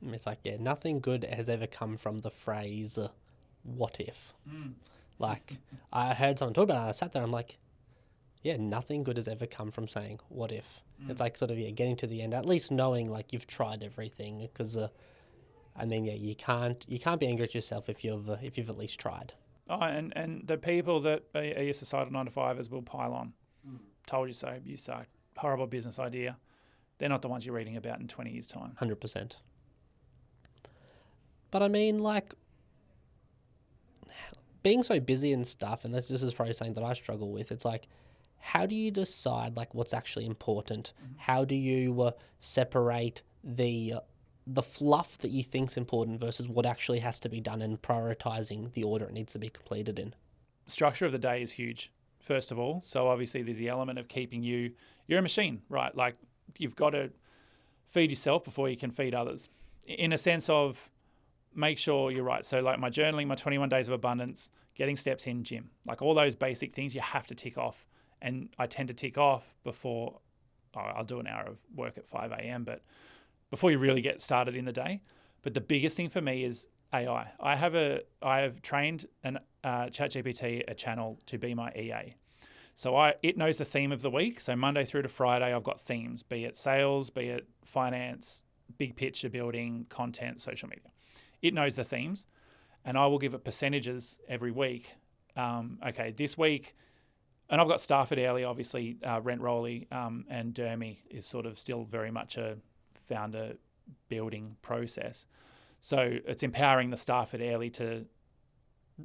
It's like, nothing good has ever come from the phrase, what if? Like, I heard someone talk about it, and I sat there, I'm like, nothing good has ever come from saying, what if? It's like sort of, getting to the end, at least knowing like you've tried everything, because, you can't be angry at yourself if you've at least tried. And the people that are your societal 9-to-5ers will pile on. Told you so, you suck, horrible business idea. They're not the ones you're reading about in 20 years' time. 100%. But I mean, like, being so busy and stuff, and this is probably something that I struggle with, it's like, how do you decide like what's actually important? How do you separate the fluff that you think's important versus what actually has to be done, and prioritizing the order it needs to be completed in? Structure of the day is huge, first of all. So obviously there's the element of keeping you're a machine, right? Like, you've got to feed yourself before you can feed others, in a sense of make sure you're right. So like my journaling, my 21 days of abundance, getting steps in, gym, like all those basic things you have to tick off and I tend to tick off before I'll do an hour of work at 5 a.m., but before you really get started in the day. But the biggest thing for me is AI. I have trained an ChatGPT a channel to be my EA. So it knows the theme of the week. So Monday through to Friday, I've got themes, be it sales, be it finance, big picture building, content, social media. It knows the themes, and I will give it percentages every week. Okay, this week, and I've got staff at Airly, obviously, Rent Rolly, and Dermy is sort of still very much a founder building process. So it's empowering the staff at Airly to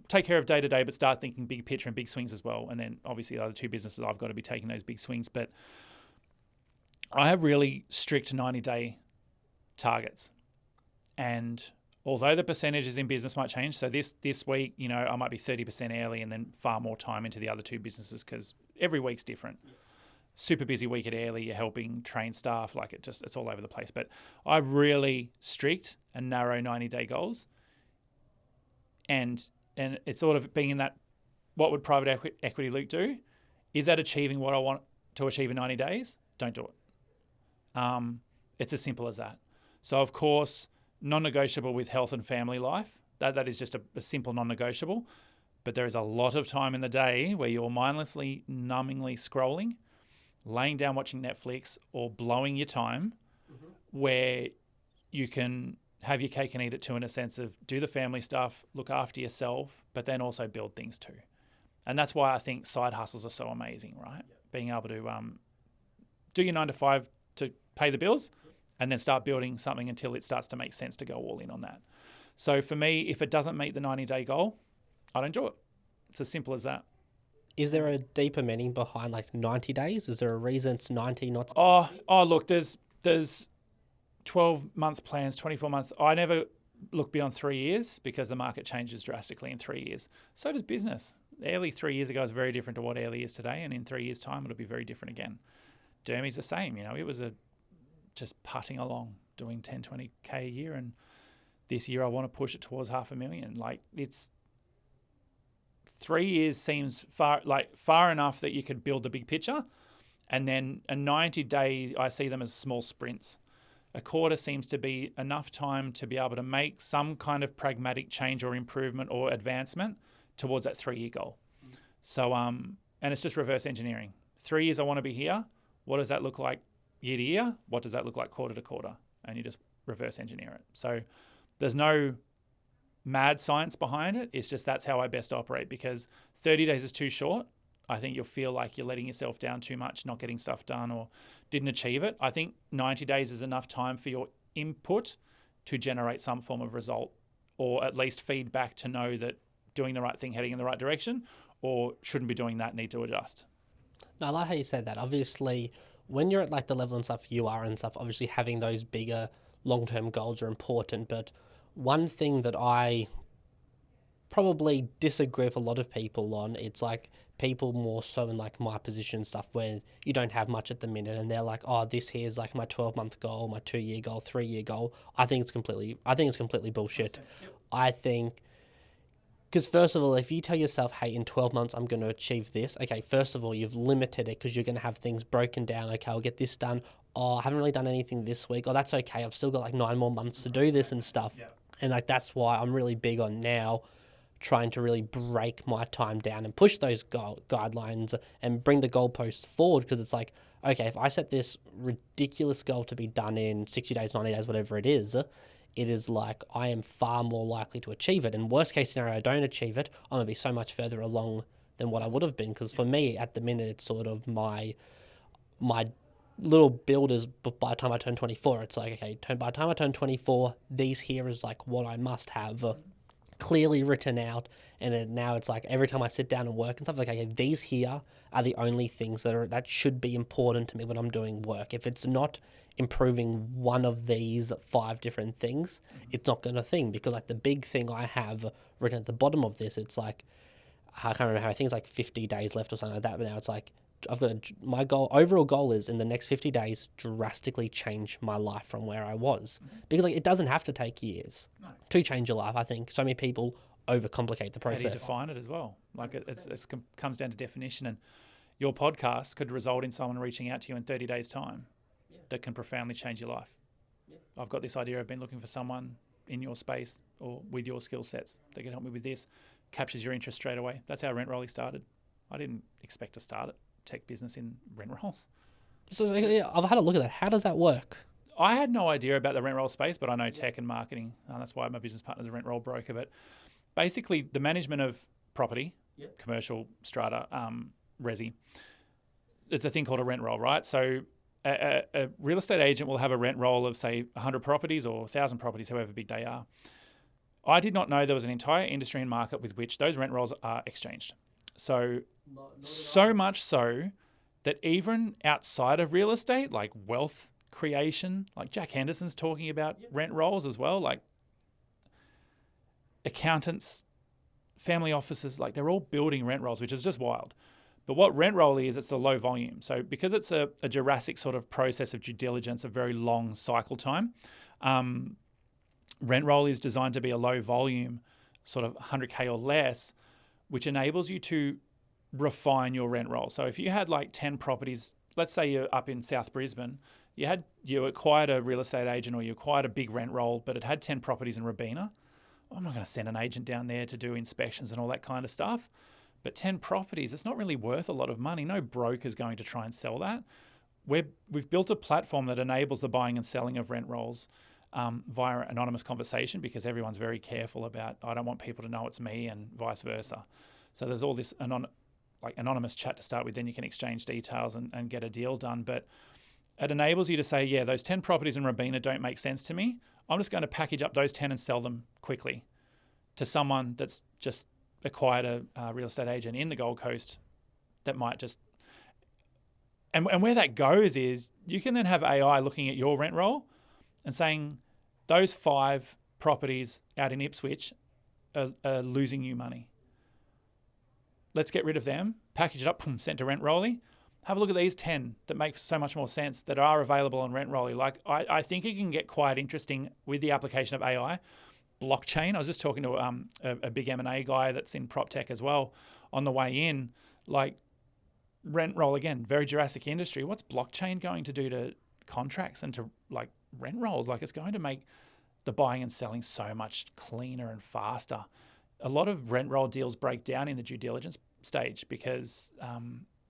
take care of day to day, but start thinking big picture and big swings as well. And then obviously the other two businesses, I've got to be taking those big swings. But I have really strict 90-day targets. And although the percentages in business might change, so this week, you know, I might be 30% Airly and then far more time into the other two businesses because every week's different. Super busy week at Airly, you're helping train staff, like it's all over the place. But I have really strict and narrow 90-day goals. And it's sort of being in that, what would private equity Luke do? Is that achieving what I want to achieve in 90 days? Don't do it. It's as simple as that. So of course, non-negotiable with health and family life. That is just a simple non-negotiable. But there is a lot of time in the day where you're mindlessly, numbingly scrolling, laying down watching Netflix, or blowing your time, where you can have your cake and eat it too, in a sense of do the family stuff, look after yourself, but then also build things too. And that's why I think side hustles are so amazing, right? Yep. Being able to do your 9 to 5 to pay the bills, and then start building something until it starts to make sense to go all in on that. So for me, if it doesn't meet the 90-day goal, I don't do it. It's as simple as that. Is there a deeper meaning behind like 90 days? Is there a reason it's 90, not... Oh, look, there's 12-month plans, 24 months. I never look beyond 3 years because the market changes drastically in 3 years. So does business. Airly 3 years ago is very different to what Airly is today, and in 3 years' time, it'll be very different again. Dermy's the same. You know, it was just putting along, doing 10, 20K a year, and this year I want to push it towards 500,000. Like, it's 3 years seems far enough that you could build the big picture, and then a 90-day, I see them as small sprints. A quarter seems to be enough time to be able to make some kind of pragmatic change or improvement or advancement towards that 3-year goal. So, and it's just reverse engineering. 3 years I want to be here. What does that look like year to year? What does that look like quarter to quarter? And you just reverse engineer it. So there's no mad science behind it. It's just that's how I best operate, because 30 days is too short. I think you'll feel like you're letting yourself down too much, not getting stuff done or didn't achieve it. I think 90 days is enough time for your input to generate some form of result, or at least feedback to know that doing the right thing, heading in the right direction, or shouldn't be doing that, need to adjust. No, I like how you said that. Obviously, when you're at like the level and stuff you are and stuff, obviously having those bigger long-term goals are important. But one thing that I probably disagree with a lot of people on, it's like people more so in like my position and stuff where you don't have much at the minute, and they're like, oh, this here's like my 12-month goal, my 2-year goal, 3-year goal. I think it's completely bullshit. Yep. I think, because first of all, if you tell yourself, hey, in 12 months I'm going to achieve this, okay, first of all, you've limited it because you're going to have things broken down. Okay, I'll get this done. Oh, I haven't really done anything this week. Oh, that's okay. I've still got like 9 more months to do this and stuff. Yeah. And like that's why I'm really big on now trying to really break my time down and push those guidelines and bring the goalposts forward, because it's like, okay, if I set this ridiculous goal to be done in 60 days, 90 days, whatever it is like I am far more likely to achieve it. And worst case scenario, I don't achieve it, I'm going to be so much further along than what I would have been. Because for me, at the minute, it's sort of my little builders, but by the time I turn 24, it's like, okay, by the time I turn 24, these here is like what I must have clearly written out. And then now it's like every time I sit down and work and stuff, like, okay, these here are the only things that should be important to me when I'm doing work. If it's not improving one of these 5 different things, it's not going to thing. Because like the big thing I have written at the bottom of this, it's like, I can't remember how, I think it's like 50 days left or something like that, but now it's like, my overall goal is in the next 50 days, drastically change my life from where I was. Because like it doesn't have to take years to change your life. I think so many people overcomplicate the process. How do you define it as well? Like it comes down to definition. And your podcast could result in someone reaching out to you in 30 days' time that can profoundly change your life. I've got this idea. I've been looking for someone in your space or with your skill sets that can help me with this. Captures your interest straight away. That's how Rent started. I didn't expect to start a tech business in rent rolls. So yeah, I've had a look at that. How does that work? I had no idea about the rent roll space, but I know tech and marketing. And that's why my business partner is a rent roll broker. But basically, the management of property, commercial strata, resi, it's a thing called a rent roll, right? So a real estate agent will have a rent roll of, say, 100 properties or 1,000 properties, however big they are. I did not know there was an entire industry and market with which those rent rolls are exchanged. So much so that even outside of real estate, like wealth creation, like Jack Henderson's talking about rent rolls as well, like accountants, family offices, like they're all building rent rolls, which is just wild. But what rent roll is, it's the low volume. So because it's a Jurassic sort of process of due diligence, a very long cycle time, rent roll is designed to be a low volume, sort of 100K or less, which enables you to refine your rent roll. So if you had like 10 properties, let's say you're up in South Brisbane, you acquired a real estate agent or you acquired a big rent roll, but it had 10 properties in Robina. I'm not going to send an agent down there to do inspections and all that kind of stuff. But 10 properties, it's not really worth a lot of money. No broker's going to try and sell that. We've built a platform that enables the buying and selling of rent rolls via anonymous conversation, because everyone's very careful about, I don't want people to know it's me, and vice versa. So there's all this anonymous chat to start with, then you can exchange details and get a deal done. But it enables you to say, yeah, those 10 properties in Robina don't make sense to me. I'm just going to package up those 10 and sell them quickly to someone that's just acquired a real estate agent in the Gold Coast that might just... And where that goes is you can then have AI looking at your rent roll and saying, those 5 properties out in Ipswich are losing you money. Let's get rid of them, package it up, boom, send to Rent Rolly. Have a look at these 10 that make so much more sense that are available on Rent Rolly. Like, I think it can get quite interesting with the application of AI. Blockchain. I was just talking to a big M&A guy that's in prop tech as well on the way in. Like, rent roll, again, very Jurassic industry. What's blockchain going to do to contracts and to like rent rolls? Like, it's going to make the buying and selling so much cleaner and faster. A lot of rent roll deals break down in the due diligence stage because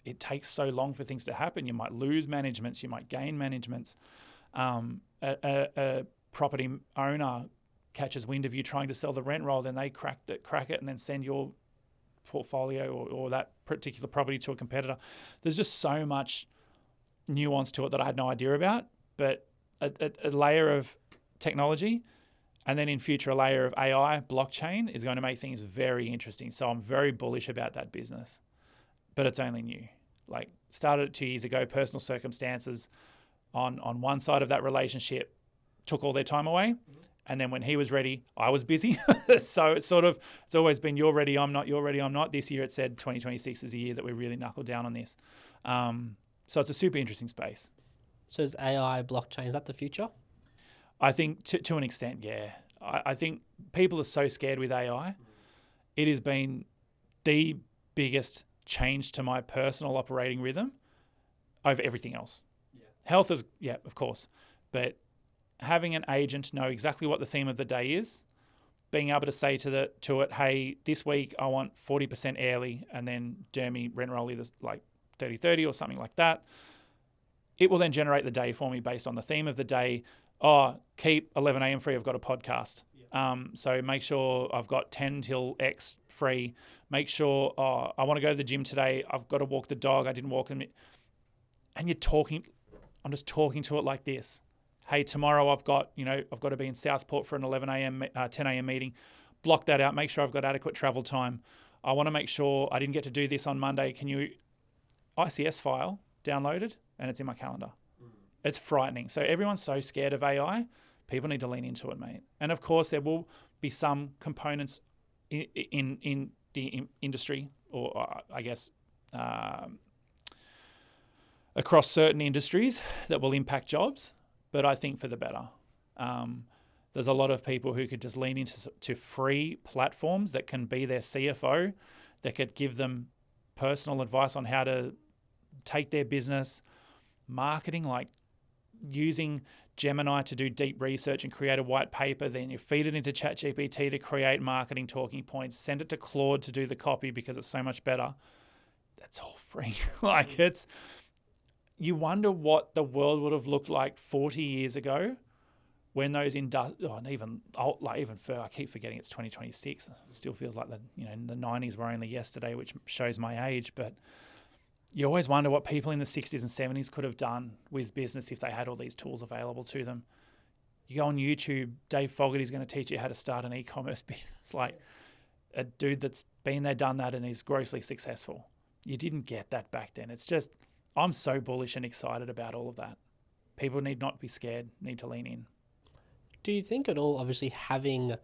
it takes so long for things to happen. You might lose managements, you might gain managements. A property owner catches wind of you trying to sell the rent roll, then they crack it and then send your portfolio or that particular property to a competitor. There's just so much nuance to it that I had no idea about, but a layer of technology and then in future a layer of AI, blockchain, is going to make things very interesting. So I'm very bullish about that business, but it's only new. Like, started 2 years ago, personal circumstances on one side of that relationship took all their time away. And then when he was ready, I was busy. So it's always been, you're ready, I'm not, you're ready, I'm not. This year it said 2026 is a year that we really knuckle down on this. So it's a super interesting space. So is AI, blockchain, is that the future? I think to an extent, yeah. I think people are so scared with AI. It has been the biggest change to my personal operating rhythm over everything else. Yeah. Health is, yeah, of course. But having an agent know exactly what the theme of the day is, being able to say to it, hey, this week I want 40% Airly and then Dermy rent roll either like 30-30 or something like that. It will then generate the day for me based on the theme of the day. Oh, keep 11 a.m. free, I've got a podcast. Yeah. So make sure I've got 10 till X free. Make sure, I want to go to the gym today. I've got to walk the dog. I didn't walk. And you're talking, I'm just talking to it like this. Hey, tomorrow I've got to be in Southport for an 11 a.m., 10 a.m. meeting. Block that out. Make sure I've got adequate travel time. I want to make sure I didn't get to do this on Monday. Can you ICS file downloaded and it's in my calendar? It's frightening. So everyone's so scared of AI. People need to lean into it, mate. And of course, there will be some components in the industry, or I guess across certain industries, that will impact jobs. But I think for the better. There's a lot of people who could just lean into free platforms that can be their CFO, that could give them personal advice on how to take their business marketing, like using Gemini to do deep research and create a white paper, then you feed it into ChatGPT to create marketing talking points, send it to Claude to do the copy because it's so much better. That's all free. Like you wonder what the world would have looked like 40 years ago when those and even further. I keep forgetting it's 2026. It still feels like the 90s were only yesterday, which shows my age. But you always wonder what people in the 60s and 70s could have done with business if they had all these tools available to them. You go on YouTube, Dave Fogarty's going to teach you how to start an e-commerce business. Like a dude that's been there, done that, and is grossly successful. You didn't get that back then. It's just, I'm so bullish and excited about all of that. People need not be scared, need to lean in. Do you think at all, obviously having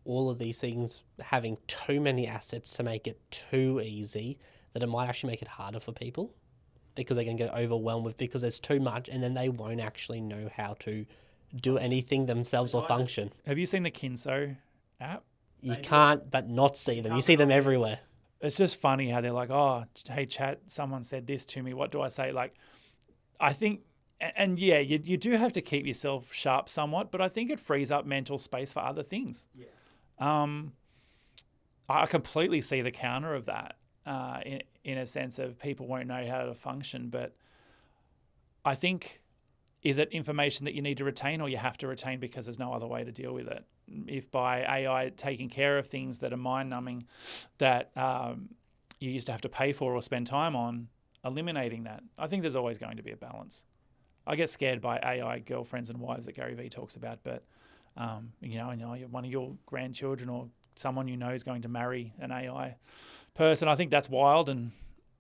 all of these things, having too many assets to make it too easy, that it might actually make it harder for people because they can get overwhelmed with, because there's too much and then they won't actually know how to do anything themselves or function? Have you seen the Kinso app? You can't but not see them. You see them everywhere. It's just funny how they're like, oh, hey, chat, someone said this to me. What do I say? Like, I think, and yeah, you do have to keep yourself sharp somewhat, but I think it frees up mental space for other things. Yeah. I completely see the counter of that in a sense of people won't know how to function. But I think, is it information that you need to retain or you have to retain because there's no other way to deal with it? If by AI taking care of things that are mind-numbing that you used to have to pay for or spend time on, eliminating that, I think there's always going to be a balance. I get scared by AI girlfriends and wives that Gary Vee talks about, but one of your grandchildren or someone you know is going to marry an AI person. I think that's wild and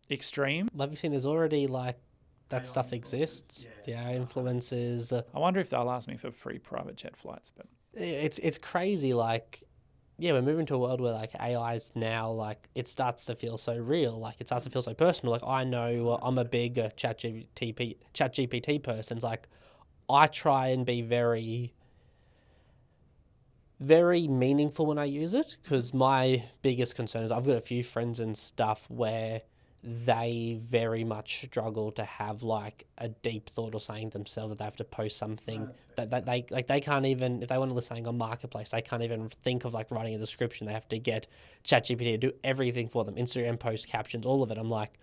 extreme. Have you seen there's already like that AI stuff exists? Yeah, influencers. I wonder if they'll ask me for free private jet flights, but it's crazy. Like, yeah, we're moving to a world where like AI is now like it starts to feel so real. Like it starts to feel so personal. Like I know I'm a big ChatGPT person. It's like I try and be very, very meaningful when I use it, because my biggest concern is I've got a few friends and stuff where they very much struggle to have like a deep thought or saying themselves that they have to post something that they can't even, if they want to list something on Marketplace, they can't even think of like writing a description. They have to get ChatGPT to do everything for them, Instagram post, captions, all of it. I'm like,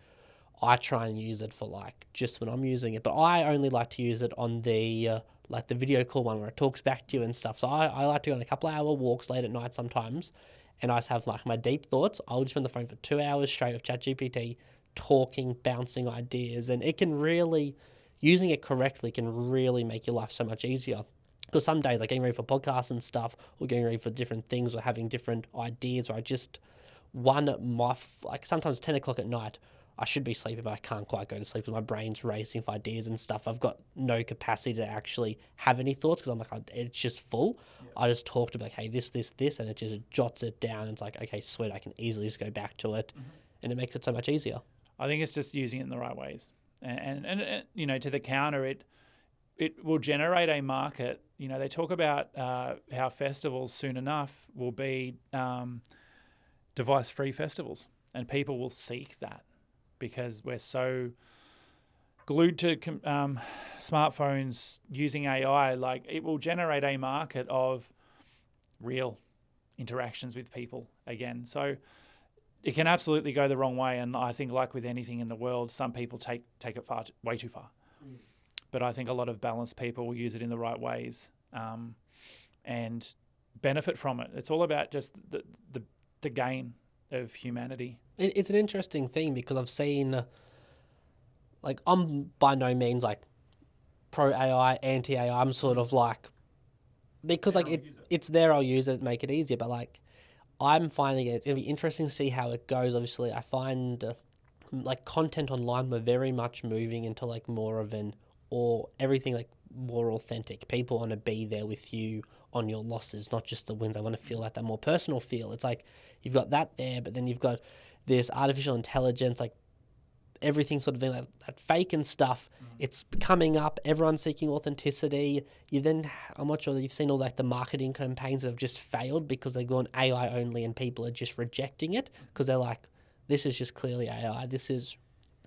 I try and use it for like just when I'm using it, but I only like to use it on the like the video call one where it talks back to you and stuff. So I like to go on a couple of hour walks late at night sometimes, and I just have like my deep thoughts. I'll just be on the phone for 2 hours straight with ChatGPT, talking, bouncing ideas, and it can really, using it correctly, can really make your life so much easier. Because some days, like getting ready for podcasts and stuff, or getting ready for different things, or having different ideas, or I just like sometimes 10 o'clock at night, I should be sleeping, but I can't quite go to sleep because my brain's racing for ideas and stuff. I've got no capacity to actually have any thoughts because I'm like, it's just full. Yeah. I just talk to like, hey, this, and it just jots it down. And it's like, okay, sweet, I can easily just go back to it, and it makes it so much easier. I think it's just using it in the right ways, and to the counter, it will generate a market. They talk about how festivals soon enough will be device-free festivals, and people will seek that because we're so glued to smartphones using AI. Like, it will generate a market of real interactions with people again. So it can absolutely go the wrong way, and I think, like with anything in the world, some people take it way too far. But I think a lot of balanced people will use it in the right ways and benefit from it. It's all about just the gain of humanity. It's an interesting thing because I've seen, like, I'm by no means like pro AI, anti AI. I'm sort of like, because like it's there, I'll use it, make it easier. But like, I'm finding it's going to be interesting to see how it goes. Obviously, I find like content online, we're very much moving into like more of or everything like more authentic. People want to be there with you on your losses, not just the wins. They want to feel like that more personal feel. It's like you've got that there, but then you've got this artificial intelligence, like everything sort of being like that fake and stuff. It's coming up. Everyone's seeking authenticity. I'm not sure that you've seen all like the marketing campaigns that have just failed because they've gone AI only and people are just rejecting it because they're like, this is just clearly AI. This is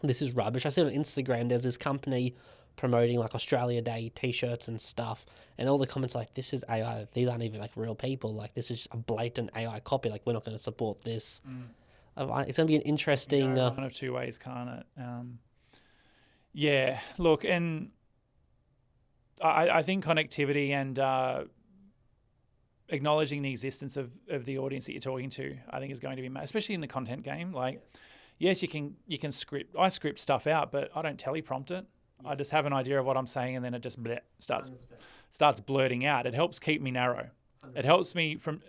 this is rubbish. I see it on Instagram. There's this company promoting like Australia Day T-shirts and stuff, and all the comments are like, "This is AI. These aren't even like real people. Like this is just a blatant AI copy. Like we're not going to support this." It's going to be an interesting. One of two ways, can't it? Yeah. Look, and I think connectivity and acknowledging the existence of the audience that you're talking to, I think is going to be, especially in the content game. Like, yes, you can script. I script stuff out, but I don't teleprompt it. I just have an idea of what I'm saying, and then it just starts blurting out. It helps keep me narrow. 100%. It helps me from.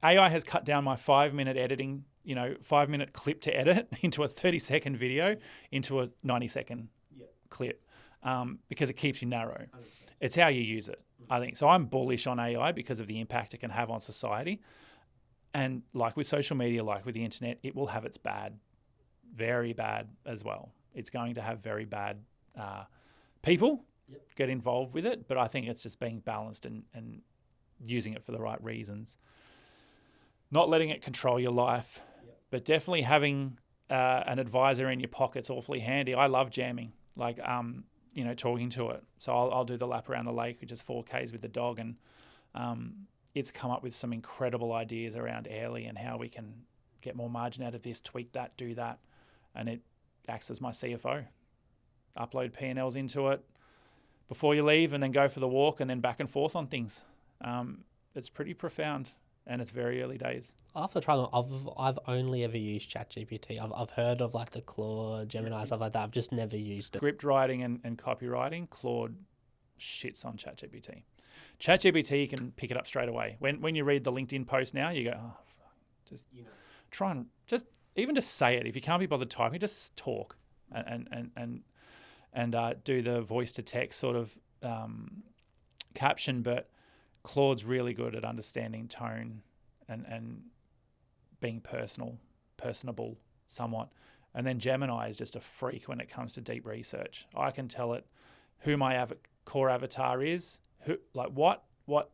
AI has cut down my 5-minute editing. 5-minute clip to edit into a 30-second video into a 90-second clip, because it keeps you narrow. 100%. It's how you use it, I think. So I'm bullish on AI because of the impact it can have on society. And like with social media, like with the internet, it will have its bad, very bad as well. It's going to have very bad people get involved with it, but I think it's just being balanced and using it for the right reasons. Not letting it control your life, but definitely having an advisor in your pocket's awfully handy. I love jamming, like talking to it. So I'll do the lap around the lake, which is 4Ks with the dog, and it's come up with some incredible ideas around Airly and how we can get more margin out of this, tweak that, do that, and it acts as my CFO. Upload P&Ls into it before you leave, and then go for the walk, and then back and forth on things. It's pretty profound, and it's very early days. I'll have to try them. I've only ever used ChatGPT. I've heard of like the Claude, Gemini, stuff like that. I've just never used it. Script writing and copywriting, Claude shits on ChatGPT. ChatGPT can pick it up straight away. When you read the LinkedIn post now, you go, just try and just say it. If you can't be bothered typing, just talk and do the voice to text sort of caption. But Claude's really good at understanding tone and being personable somewhat. And then Gemini is just a freak when it comes to deep research. I can tell it who my core avatar is, what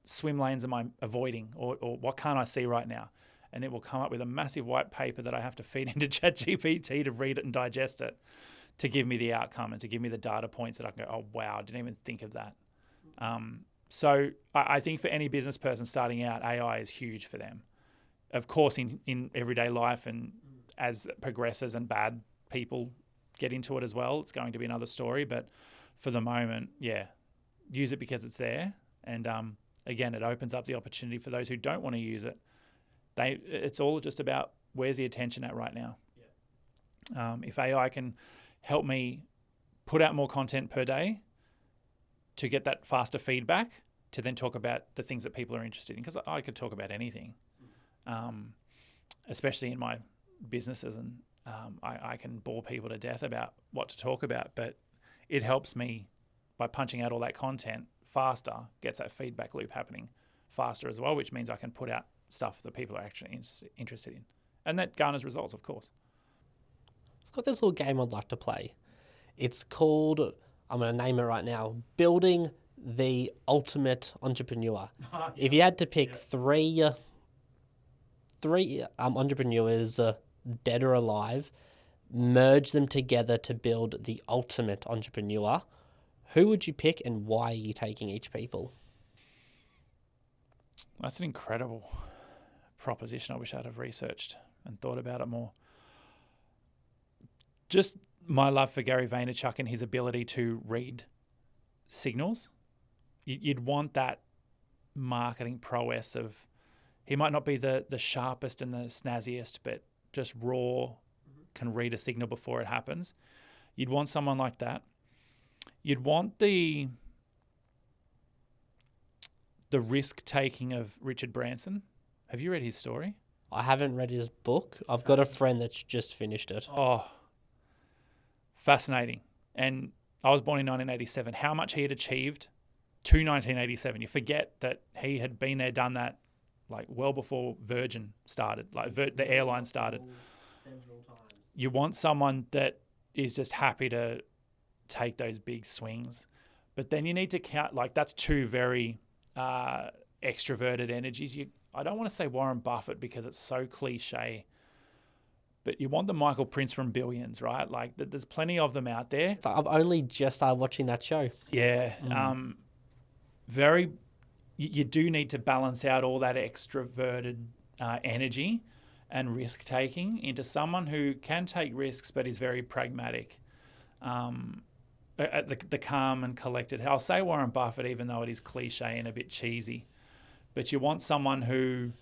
swim lanes am I avoiding, or what can't I see right now? And it will come up with a massive white paper that I have to feed into ChatGPT to read it and digest it, to give me the outcome and to give me the data points that I can go, oh, wow, I didn't even think of that. So I think for any business person starting out, AI is huge for them. Of course, in everyday life, and as it progresses and bad people get into it as well, it's going to be another story. But for the moment, use it because it's there. And again, it opens up the opportunity for those who don't want to use it. It's all just about where's the attention at right now. If AI can help me put out more content per day to get that faster feedback, to then talk about the things that people are interested in, because I could talk about anything, especially in my businesses, and I can bore people to death about what to talk about, but it helps me by punching out all that content faster, gets that feedback loop happening faster as well, which means I can put out stuff that people are actually interested in, and that garners results, of course. I've got this little game I'd like to play. It's called, I'm going to name it right now, Building the Ultimate Entrepreneur. If you had to pick three entrepreneurs, dead or alive, merge them together to build the ultimate entrepreneur, who would you pick, and why are you taking each people? That's an incredible proposition. I wish I'd have researched and thought about it more. Just my love for Gary Vaynerchuk and his ability to read signals. You'd want that marketing prowess of, he might not be the sharpest and the snazziest, but just raw, can read a signal before it happens. You'd want someone like that. You'd want the risk-taking of Richard Branson. Have you read his story? I haven't read his book. I've got a friend that's just finished it. Oh, fascinating. And I was born in 1987. How much he had achieved to 1987. You forget that he had been there, done that, like well before Virgin started, like the airline started. Several times. You want someone that is just happy to take those big swings. But then you need to count, like that's two very extroverted energies. I don't want to say Warren Buffett because it's so cliche, but you want the Michael Prince from Billions, right? Like there's plenty of them out there. I've only just started watching that show. Yeah. You do need to balance out all that extroverted energy and risk taking into someone who can take risks but is very pragmatic. The calm and collected. I'll say Warren Buffett, even though it is cliche and a bit cheesy, but you want someone who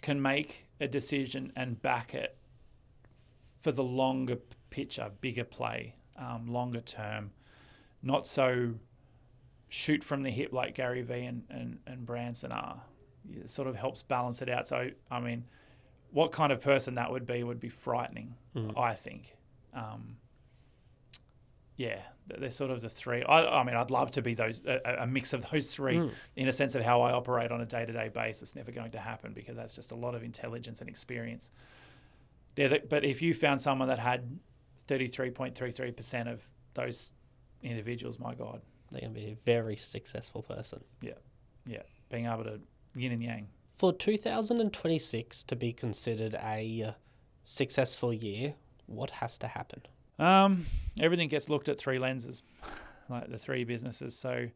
can make a decision and back it for the longer picture, bigger play, longer term, not so shoot from the hip like Gary Vee and Branson are. It sort of helps balance it out. So, I mean, what kind of person that would be frightening, I think. Yeah, they're sort of the three. I mean, I'd love to be a mix of those three in a sense of how I operate on a day-to-day basis. Never going to happen because that's just a lot of intelligence and experience. But if you found someone that had 33.33% of those individuals, my God. They're going to be a very successful person. Yeah. Being able to yin and yang. For 2026 to be considered a successful year, what has to happen? Everything gets looked at through lenses, like the three businesses. So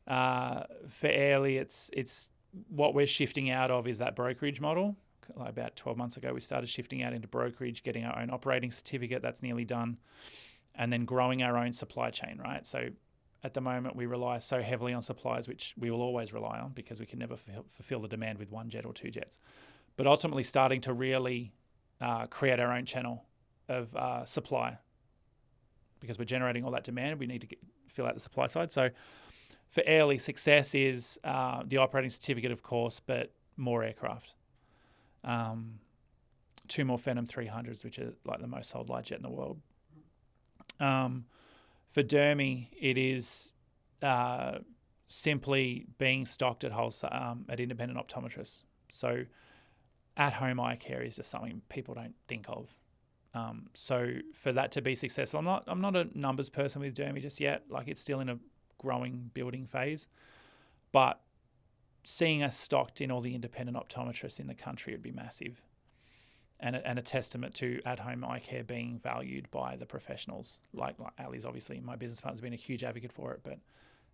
for Airly, it's what we're shifting out of is that brokerage model. Like about 12 months ago, we started shifting out into brokerage, getting our own operating certificate. That's nearly done. And then growing our own supply chain, right? So at the moment, we rely so heavily on suppliers, which we will always rely on because we can never fulfill the demand with one jet or two jets. But ultimately starting to really create our own channel of supply because we're generating all that demand. We need to fill out the supply side. So for Airly, success is the operating certificate, of course, but more aircraft. 2 more Phantom 300s, which are like the most sold light jet in the world. For Dermy, it is simply being stocked at wholesale at independent optometrists. So at-home eye care is just something people don't think of. So for that to be successful, I'm not a numbers person with Dermy just yet. Like it's still in a growing, building phase. But seeing us stocked in all the independent optometrists in the country would be massive. And a testament to at-home eye care being valued by the professionals. Like Ali's obviously, my business partner's been a huge advocate for it, but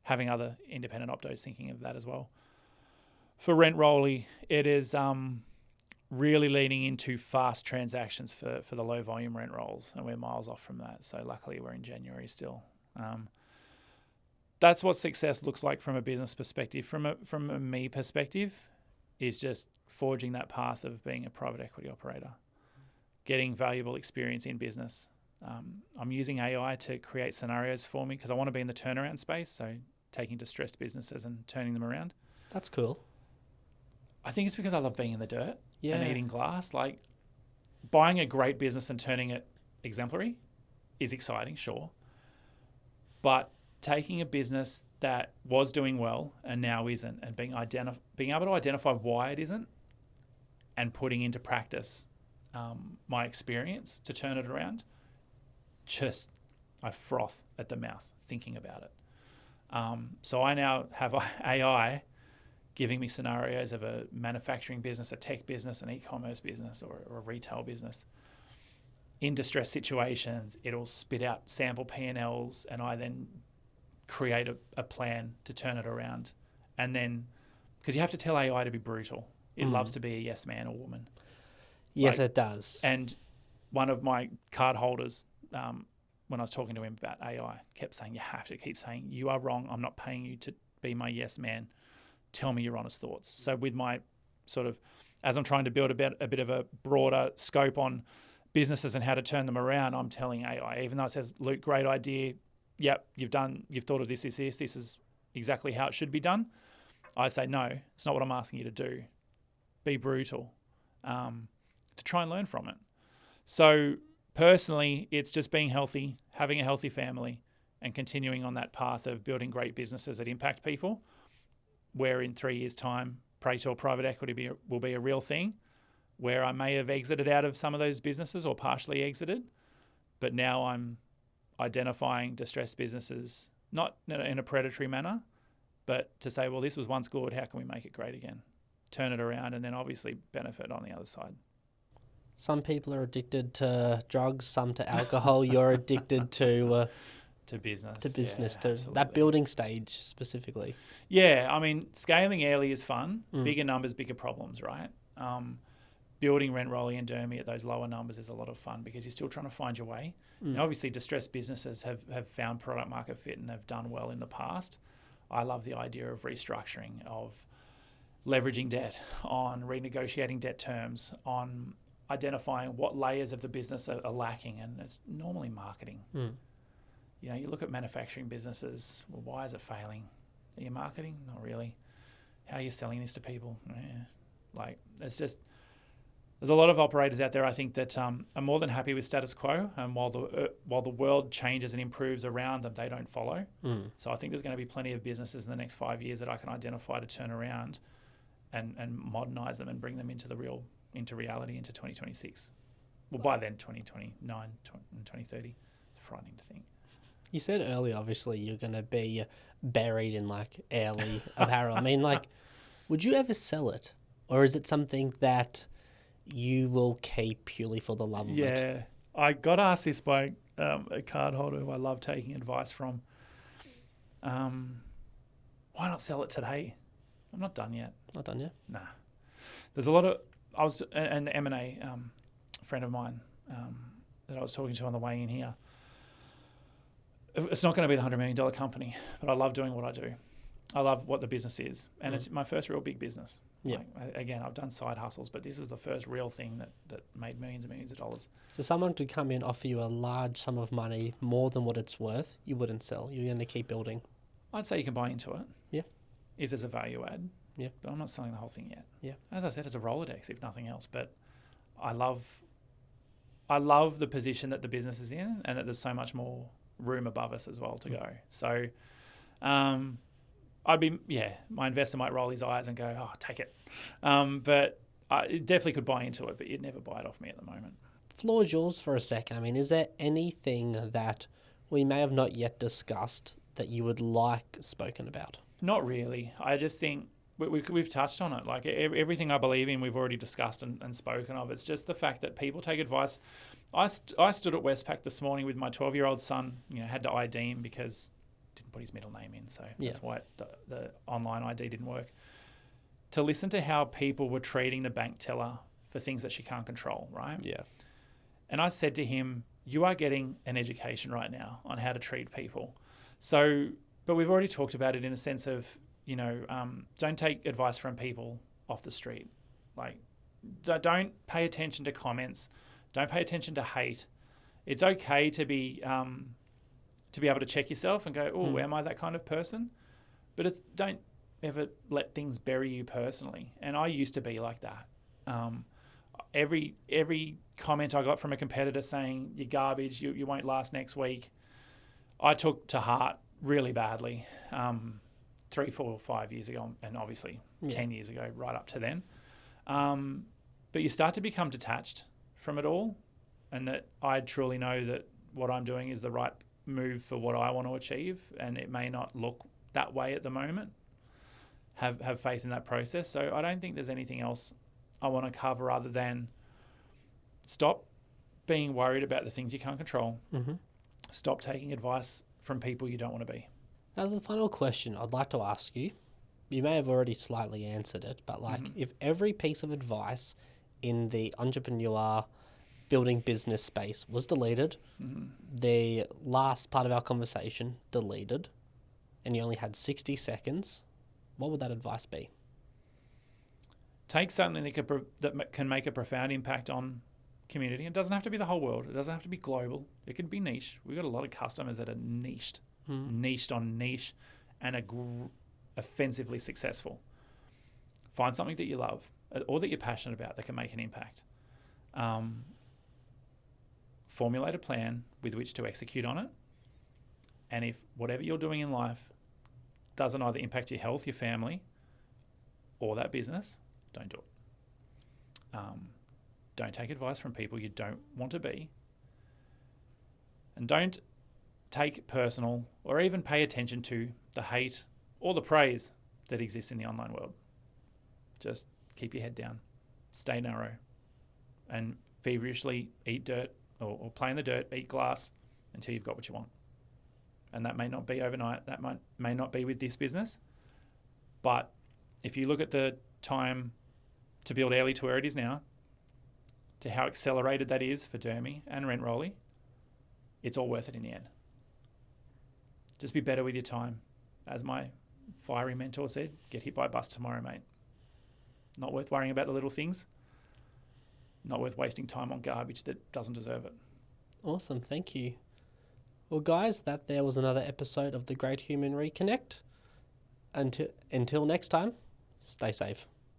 having other independent optos thinking of that as well. For Rent Rolly, it is really leaning into fast transactions for the low volume rent rolls, and we're miles off from that. So luckily we're in January still. That's what success looks like from a business perspective. From a me perspective, is just forging that path of being a private equity operator, getting valuable experience in business. I'm using AI to create scenarios for me because I want to be in the turnaround space, so taking distressed businesses and turning them around. That's cool. I think it's because I love being in the dirt Yeah. and eating glass. Like buying a great business and turning it exemplary is exciting, sure. But taking a business that was doing well and now isn't, and being able to identify why it isn't and putting into practice my experience to turn it around, I froth at the mouth thinking about it. So I now have AI giving me scenarios of a manufacturing business, a tech business, an e-commerce business, or a retail business. In distress situations, it'll spit out sample P&Ls, and I then create a plan to turn it around. And then, because you have to tell AI to be brutal. It loves to be a yes man or woman. Yes, it does. And one of my card holders, when I was talking to him about AI, kept saying, you have to keep saying, you are wrong. I'm not paying you to be my yes man. Tell me your honest thoughts. So with my sort of, as I'm trying to build a bit of a broader scope on businesses and how to turn them around, I'm telling AI, even though it says, Luke, great idea. Yep, you've thought of this is exactly how it should be done. I say, no, it's not what I'm asking you to do. Be brutal to try and learn from it. So personally, it's just being healthy, having a healthy family, and continuing on that path of building great businesses that impact people, where in 3 years' time, private equity will be a real thing, where I may have exited out of some of those businesses or partially exited, but now I'm identifying distressed businesses, not in a predatory manner, but to say, well, this was once good, how can we make it great again? Turn it around and then obviously benefit on the other side. Some people are addicted to drugs, some to alcohol. You're addicted to business. business, Yeah, to absolutely. that building stage specifically. Yeah, I mean, scaling early is fun. Bigger numbers, bigger problems, right? Building rent rolling and Dermy at those lower numbers is a lot of fun because you're still trying to find your way. Now, obviously, distressed businesses have found product market fit and have done well in the past. I love the idea of restructuring, of leveraging debt, on renegotiating debt terms, on identifying what layers of the business are lacking, and it's normally marketing. You know, you look at manufacturing businesses, well, why is it failing? Are you marketing? Not really. How are you selling this to people? Like, it's just, there's a lot of operators out there, I think, that are more than happy with status quo, and while the world changes and improves around them, they don't follow. So I think there's going to be plenty of businesses in the next 5 years that I can identify to turn around and modernise them and bring them into reality into 2026. Well, by then, 2029 and 2030. It's frightening to think. You said earlier, obviously, you're going to be buried in like early apparel. I mean, like, would you ever sell it? Or is it something that you will keep purely for the love of it? Yeah. I got asked this by a card holder who I love taking advice from. Why not sell it today? I'm not done yet. Not done yet? Nah. There's a lot of... an M&A friend of mine that I was talking to on the way in here. It's not going to be the $100 million company, but I love doing what I do. I love what the business is. And it's my first real big business. Yeah. Like, again, I've done side hustles, but this was the first real thing that made millions and millions of dollars. So someone could come in, offer you a large sum of money, more than what it's worth, you wouldn't sell. You're going to keep building. I'd say you can buy into it. Yeah. If there's a value add. Yeah. But I'm not selling the whole thing yet. Yeah. As I said, it's a Rolodex, if nothing else. But I love the position that the business is in, and that there's so much more room above us as well to go. So my investor might roll his eyes and go, oh, take it. But I definitely could buy into it, but you'd never buy it off me at the moment. Floor's yours for a second. I mean, is there anything that we may have not yet discussed that you would like spoken about? Not really. I just think we've touched on it. Like everything I believe in, we've already discussed and spoken of. It's just the fact that people take advice. I stood at Westpac this morning with my 12-year-old son. You know, had to ID him because didn't put his middle name in, so that's why the online ID didn't work. To listen to how people were treating the bank teller for things that she can't control, right? Yeah. And I said to him, "You are getting an education right now on how to treat people." So, but we've already talked about it in a sense of, you know, don't take advice from people off the street. Like, don't pay attention to comments. Don't pay attention to hate. It's okay to be able to check yourself and go, oh, am I that kind of person? But don't ever let things bury you personally. And I used to be like that. Every comment I got from a competitor saying, you're garbage, you won't last next week, I took to heart really badly 3, 4, 5 years ago, and obviously 10 years ago, right up to then. But you start to become detached from it all, and that I truly know that what I'm doing is the right move for what I want to achieve, and it may not look that way at the moment. Have faith in that process. So I don't think there's anything else I want to cover other than stop being worried about the things you can't control. Mm-hmm. Stop taking advice from people you don't want to be. As the final question I'd like to ask you, you may have already slightly answered it, but like if every piece of advice in the entrepreneur building business space was deleted, the last part of our conversation deleted, and you only had 60 seconds, what would that advice be? Take something that can make a profound impact on community. It doesn't have to be the whole world. It doesn't have to be global. It could be niche. We've got a lot of customers that are niched on niche, and are offensively successful. Find something that you love or that you're passionate about that can make an impact. Formulate a plan with which to execute on it. And if whatever you're doing in life doesn't either impact your health, your family, or that business, don't do it. Don't take advice from people you don't want to be. And don't take personal or even pay attention to the hate or the praise that exists in the online world. Just keep your head down, stay narrow, and feverishly eat dirt or play in the dirt, eat glass until you've got what you want. And that may not be overnight. That may not be with this business. But if you look at the time to build Airlie to where it is now, to how accelerated that is for Dermy and Rent Rolly, it's all worth it in the end. Just be better with your time. As my fiery mentor said, get hit by a bus tomorrow, mate. Not worth worrying about the little things. Not worth wasting time on garbage that doesn't deserve it. Awesome, thank you. Well, guys, that there was another episode of The Great Human Reconnect. Until next time, stay safe.